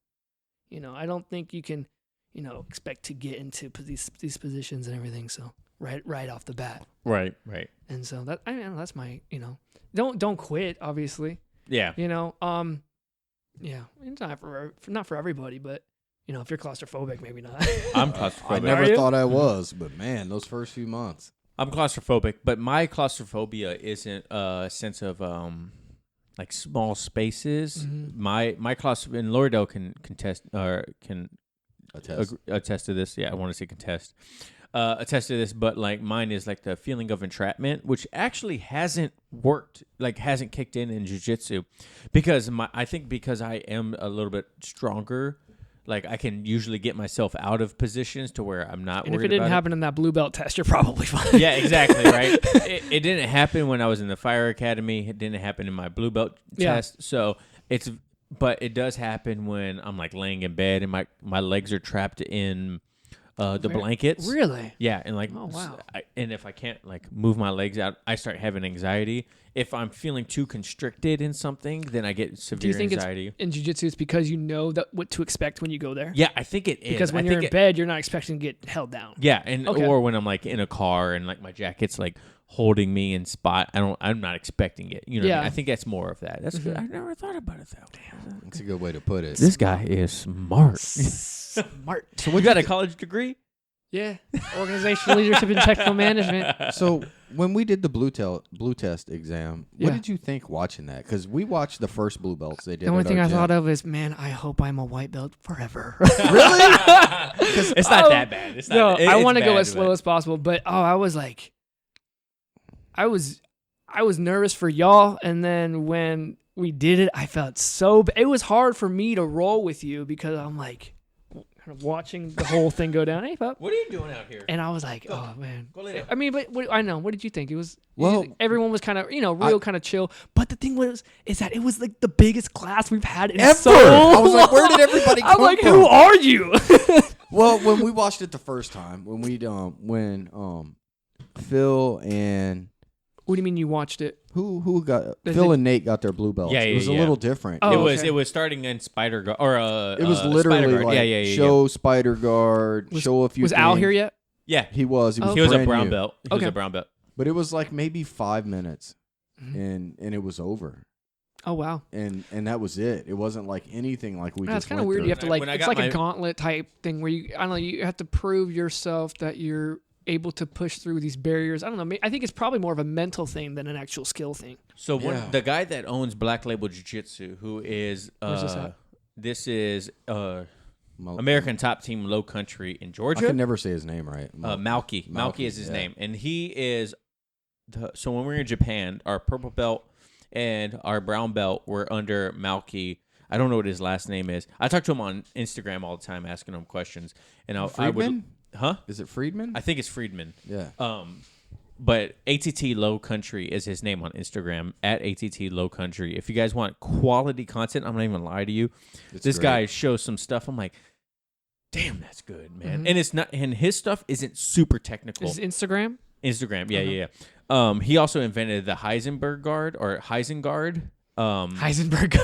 I don't think you can, expect to get into these positions and everything. So right off the bat. Right. And so that's my, don't quit, obviously. Yeah. Yeah, it's not for everybody, but if you're claustrophobic, maybe not. I'm I claustrophobic. never you? thought I was, but man, those first few months. I'm claustrophobic, but my claustrophobia isn't a sense of like small spaces. Mhm. My claustrophobic, and Lauderdale can contest or can Attest. attest to this. Yeah, I want to say contest. Attest to this, but like mine is like the feeling of entrapment, which actually hasn't worked, like hasn't kicked in jiu-jitsu, because I think because I am a little bit stronger, like I can usually get myself out of positions to where I'm not And if worried it didn't about happen in that blue belt test, you're probably fine. Yeah, exactly, right? It didn't happen when I was in the fire academy. It didn't happen in my blue belt Yeah. test. So but it does happen when I'm like laying in bed and my legs are trapped in the blankets. Really? Yeah, and like, Oh, wow. And if I can't like move my legs out, I start having anxiety. If I'm feeling too constricted in something, then I get severe Do you think anxiety. it's in jiu-jitsu it's because you know what to expect when you go there? Yeah, I think it is. Because when I you're think in bed, you're not expecting to get held down. Yeah, and Okay. or when I'm like in a car and like my jacket's like holding me in spot, I'm not expecting it. You know, what I Yeah. mean? I think that's more of that. That's good. Mhm. I never thought about it that way. That's a good way to put it. This guy is smart. Smart. So we got a college degree. Yeah, organizational leadership and technical management. So when we did the blue test exam, what Yeah. did you think watching that? Because we watched the first blue belts they did. The only at thing our I gym. thought of is, man, I hope I'm a white belt forever. It's not that bad. It's No, not, I it's want to go bad, as slow but- as possible, but I was like, I was nervous for y'all, and then when we did it, I felt so. It was hard for me to roll with you because I'm like, kind of watching the whole thing go down. Hey, pup. What are you doing out here? And I was like, oh man. Go lay down. I mean, but I know. What did you think? It was Well, everyone was kind of real kind of chill. But the thing is that it was like the biggest class we've had in Ever. so I was like, where did everybody I'm come like, from? who are you? Well, when we watched it the first time, when Phil and What do you mean you watched it? who got Is Phil it- and Nate got their blue belts. Yeah, It yeah, was a yeah. little different. Oh, it okay. was starting in Spider Guard or It was literally Spider Guard. like yeah. show Spider Guard, Was- show a few. Was Al things. here yet? Yeah, He was. Oh, he was a brand brown new. belt. He was Okay. a brown belt. But it was like maybe 5 minutes, Mhm. and it was over, Oh wow. and that was it. It wasn't like anything like we That's just kind of went weird. You through. have to like When I it's got like a my- gauntlet type thing where you I don't know you have to prove yourself that you're able to push through these barriers. I don't know. I think it's probably more of a mental thing than an actual skill thing. So Yeah. the guy that owns Black Label Jiu Jitsu, who is Where's this at? this is Mo- American Top Team Low Country in I Georgia. can never say his name right. Malky. Malky is his yeah. name, and he is. So when we were in Japan, our purple belt and our brown belt were under Malky. I don't know what his last name is. I talk to him on Instagram all the time, asking him questions. And I would, Friedman? Is it Friedman? I think it's Friedman. yeah. But ATT Low Country is his name on Instagram, at ATT Low Country. If you guys want quality content, I'm not even lie to you. It's This great. guy shows some stuff. I'm like, damn, that's good, man. Mhm. And it's not, and his stuff isn't super technical. Is Instagram? Instagram, yeah, Uh-huh. yeah. He also invented the Heisenberg guard or Heisengard. Heisenberg.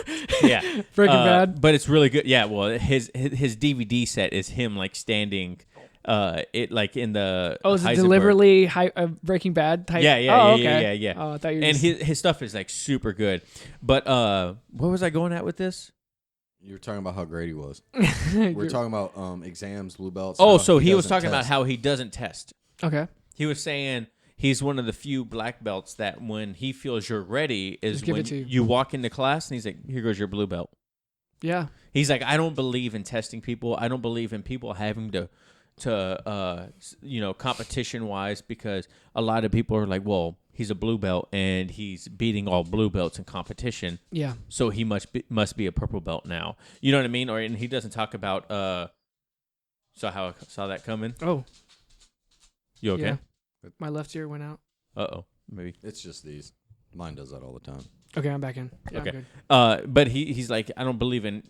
Yeah, Breaking Bad. but it's really good. Yeah, well, his DVD set is him like standing, it like in the Oh, is it Heisenberg. deliberately Breaking Bad type? Yeah, yeah, oh, yeah, okay. yeah. Oh, I thought you were And just, his stuff is like super good. But what was I going at with this? You were talking about how great he was. You're- We're talking about exams, blue belts. Oh, how so he was doesn't talking about test. how he doesn't test. Okay. He was saying he's one of the few black belts that when he feels you're ready is Just give when it to you. you walk into class and he's like, here goes your blue belt. Yeah. He's like, I don't believe in testing people. I don't believe in people having to competition wise, because a lot of people are like, well, he's a blue belt and he's beating all blue belts in competition, Yeah. so he must be a purple belt now. You know what I mean? Or and he doesn't talk about so how I saw that coming. Oh. You okay? Yeah. My left ear went out. Uh-oh. Maybe. It's just these. Mine does that all the time. Okay, I'm back in. Yeah, Okay. I'm good. But he's like, I don't believe in,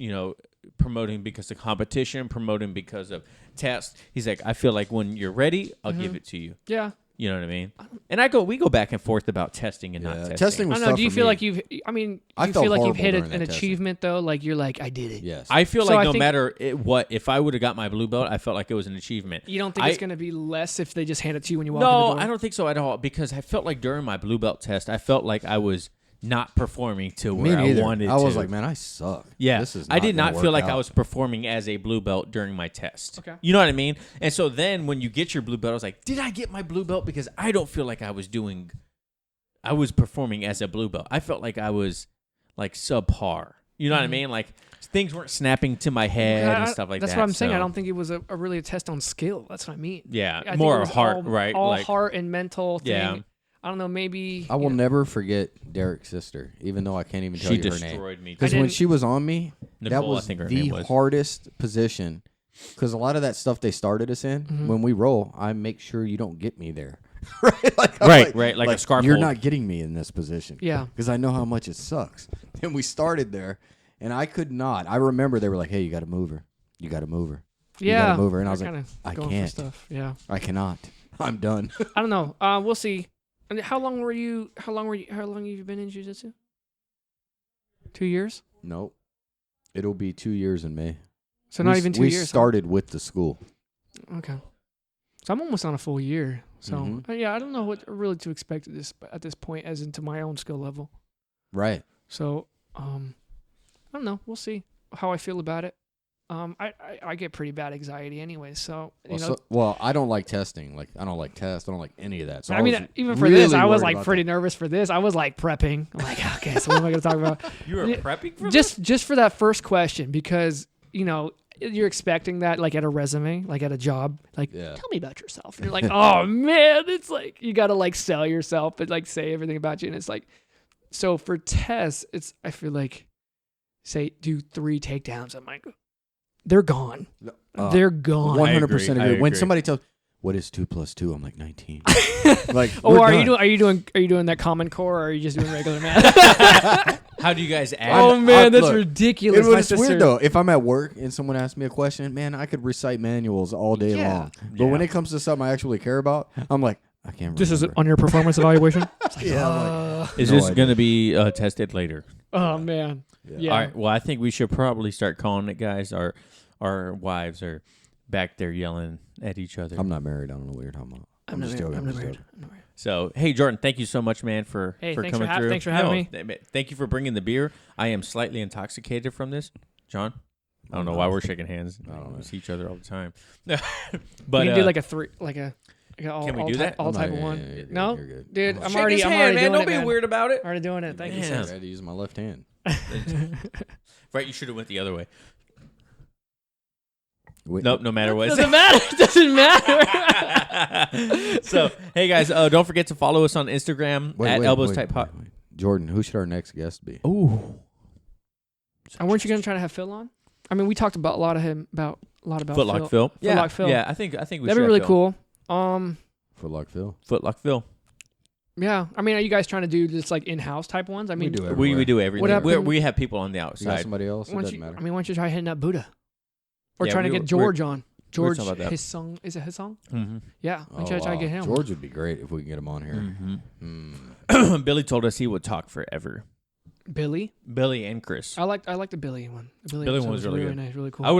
promoting because of competition, promoting because of tests. He's like, I feel like when you're ready, I'll give it to you. Yeah. You know what I mean? And we go back and forth about testing and not testing. Testing I was don't know. tough Do you for feel me. like you've? I mean, I you felt feel like you've horrible hit during an that testing. achievement though. Like you're like, I did it. Yes. I feel So like I no think- matter what, if I would have got my blue belt, I felt like it was an achievement. You don't think it's gonna be less if they just hand it to you when you walk in the No, door? I don't think so at all, because I felt like during my blue belt test, I felt like I was not performing to Me where I neither. wanted to. I was like, man, I suck. Yeah, This is I did gonna not feel work like I out. was performing as a blue belt during my test. Okay. You know what I mean? And so then when you get your blue belt, I was like, did I get my blue belt? Because I don't feel like I was performing as a blue belt. I felt like I was like subpar. You know what I mean? Like things weren't snapping to my head and stuff like That's that. what I'm saying. I so- don't think it was a really a test on skill. That's what I mean. Yeah, I think more it was heart, all, right? All like, heart and mental thing. Yeah. I don't know. Maybe I will never forget Derek's sister, even though I can't even tell she you her name. destroyed me. Because I when didn't- she was on me, that Nicole, I was think her the name was. hardest position. Because a lot of that stuff they started us in, Mm-hmm. when we roll, I make sure you don't get me there. right? Like, I'm Right, like a scarf You're hold. not getting me in this position. Yeah. Because I know how much it sucks. And we started there, and I could not. I remember they were like, hey, you got to move her. You got to move her. You Yeah. gotta move her. And I was They're like, kinda I going can't. For stuff. Yeah. I cannot. I'm done. I don't know. We'll see. And how long have you been in jiu-jitsu? 2 years? Nope. It'll be 2 years in May. So not We- even 2 we years. huh? started with the school. Okay. So I'm almost on a full year. So Mhm. yeah, I don't know what really to expect at this point, as into my own skill level. Right. So I don't know. We'll see how I feel about it. I get pretty bad anxiety anyway. So you Well, know, well, I don't like testing. Like I don't like tests. I don't like any of that. So I mean, was even for really this, I was worried like about pretty that. nervous for this. I was like prepping. I'm like, okay, so what am I going to talk about? You were Yeah, prepping for Just for that first question, because you know you're expecting that like at a resume, like at a job, like Yeah. tell me about yourself. And you're like, oh man, it's like you got to like sell yourself and like say everything about you, and it's like, so for tests, it's I feel like say do 3 takedowns. I'm like, they're gone. They're gone. 100% I agree. When agree. somebody tells, "What is 2 + 2?" I'm like 19. Like, Oh, we're are done. you doing that Common Core, or are you just doing regular math? How do you guys add? Oh man, that's look, ridiculous. It My was sister- weird though. If I'm at work and someone asks me a question, man, I could recite manuals all day Yeah. long. But when it comes to something I actually care about, I'm like, I can't remember. This is on your performance evaluation. Yeah, I'm like, Is No this idea. going to be tested later? Oh man. Yeah. All right. Well, I think we should probably start calling it, guys. Our wives are back there yelling at each other. I'm not married. I don't know what you're talking about. I'm not just married. joking. I'm not just married. joking. I'm not married. So, hey, Jordan, thank you so much, man, for Hey, thanks coming for through. thanks for having me. Thank you for bringing the beer. I am slightly intoxicated from this. John? I don't know why we're shaking hands. I don't know. We see each other all the time. We But can do like a 3, like a all, Can we all do type, that? all I'm type not- of one. yeah, you're good, No, you're good. dude, Oh, I'm shake already his I'm hand, already man. doing Don't it, be man. weird about it. Already doing it. Thank you, I Yeah. sir. had to use my left hand. Right, you should have went the other way. Wait, Nope, no matter what. Doesn't matter. Doesn't matter. So, hey, guys, don't forget to follow us on Instagram at Elbows Type Pod. wait. Jordan, who should our next guest be? Ooh. And weren't you gonna try to have Phil on? I mean, we talked about a lot about Footlock Phil. Yeah, Footlock Phil. Yeah, I think we That'd should be have really Phil. cool. Footlock Phil. Footlock Phil. Yeah. I mean, are you guys trying to do just like in-house type ones? I mean, do it. We do everything. happened- We have people on the You got outside. somebody else? It why don't doesn't you, matter. I mean, why don't you try hitting up Buddha? Or Yeah, trying to we get were- George on. George, talking about that. his song, is it his song? Mm-hmm. Yeah. Why don't you Oh, try to get wow. him? George would be great if we can get him on here. Mm-hmm. Billy told us he would talk forever. Billy? Billy and Chris. I like the Billy one. The Billy episode one was really good. nice, really cool. I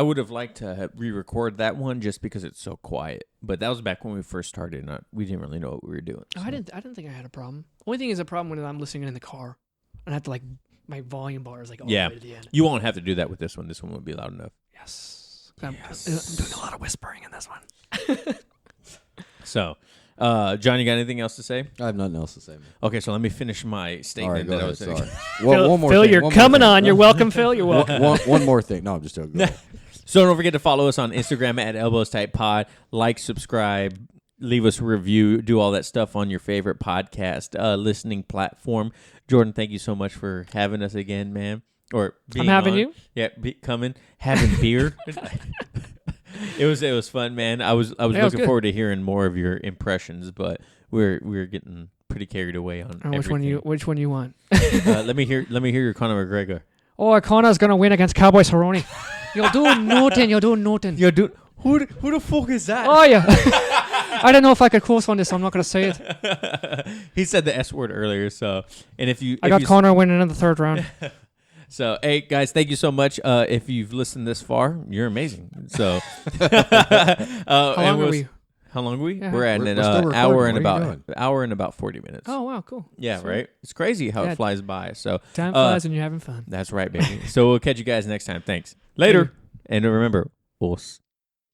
would have liked to re-record that one just because it's so quiet. But that was back when we first started. And we didn't really know what we were doing. Oh, I didn't think I had a problem. Only thing is a problem when I'm listening in the car and I have to like my volume bar is like all Yeah. the way to the end. You won't have to do that with this one. This one won't be loud enough. Yes. I'm doing a lot of whispering in this one. So, John, you got anything else to say? I have nothing else to say, man. Okay, so let me finish my All right, statement go that I ahead. was saying. Sorry. Phil, one more Phil, thing. you're one more coming thing. on. You're welcome, Phil. You're welcome. one more thing. No, I'm just joking. Go ahead. So don't forget to follow us on Instagram at Elbows Type Pod. Like, subscribe, leave us a review, do all that stuff on your favorite podcast listening platform. Jordan, thank you so much for having us again, man. Or being I'm having on. you. Yeah, coming, having beer. It was fun, man. I was it was looking good. forward to hearing more of your impressions, but we're getting pretty carried away on Which one you want? let me hear your Conor McGregor. Oh, Connor's gonna win against Cowboy Cerrone. You're doing nothing. You're doing nothing. Yo, dude, who the fuck is that? Oh yeah. I don't know if I could curse on this, so I'm not gonna say it. He said the S word earlier, so and if you I got Connor winning in the third round. So, hey, guys, thank you so much. If you've listened this far, you're amazing. So, How long are we? How long are we? Yeah. We're at We're an still recording. hour What and are you about doing? hour and about 40 minutes. Oh wow, cool. yeah, sweet. right? It's crazy how Yeah. it flies by. So, Time flies and you're having fun. that's right, baby. So, we'll catch you guys next time. Thanks. Later. And remember, os.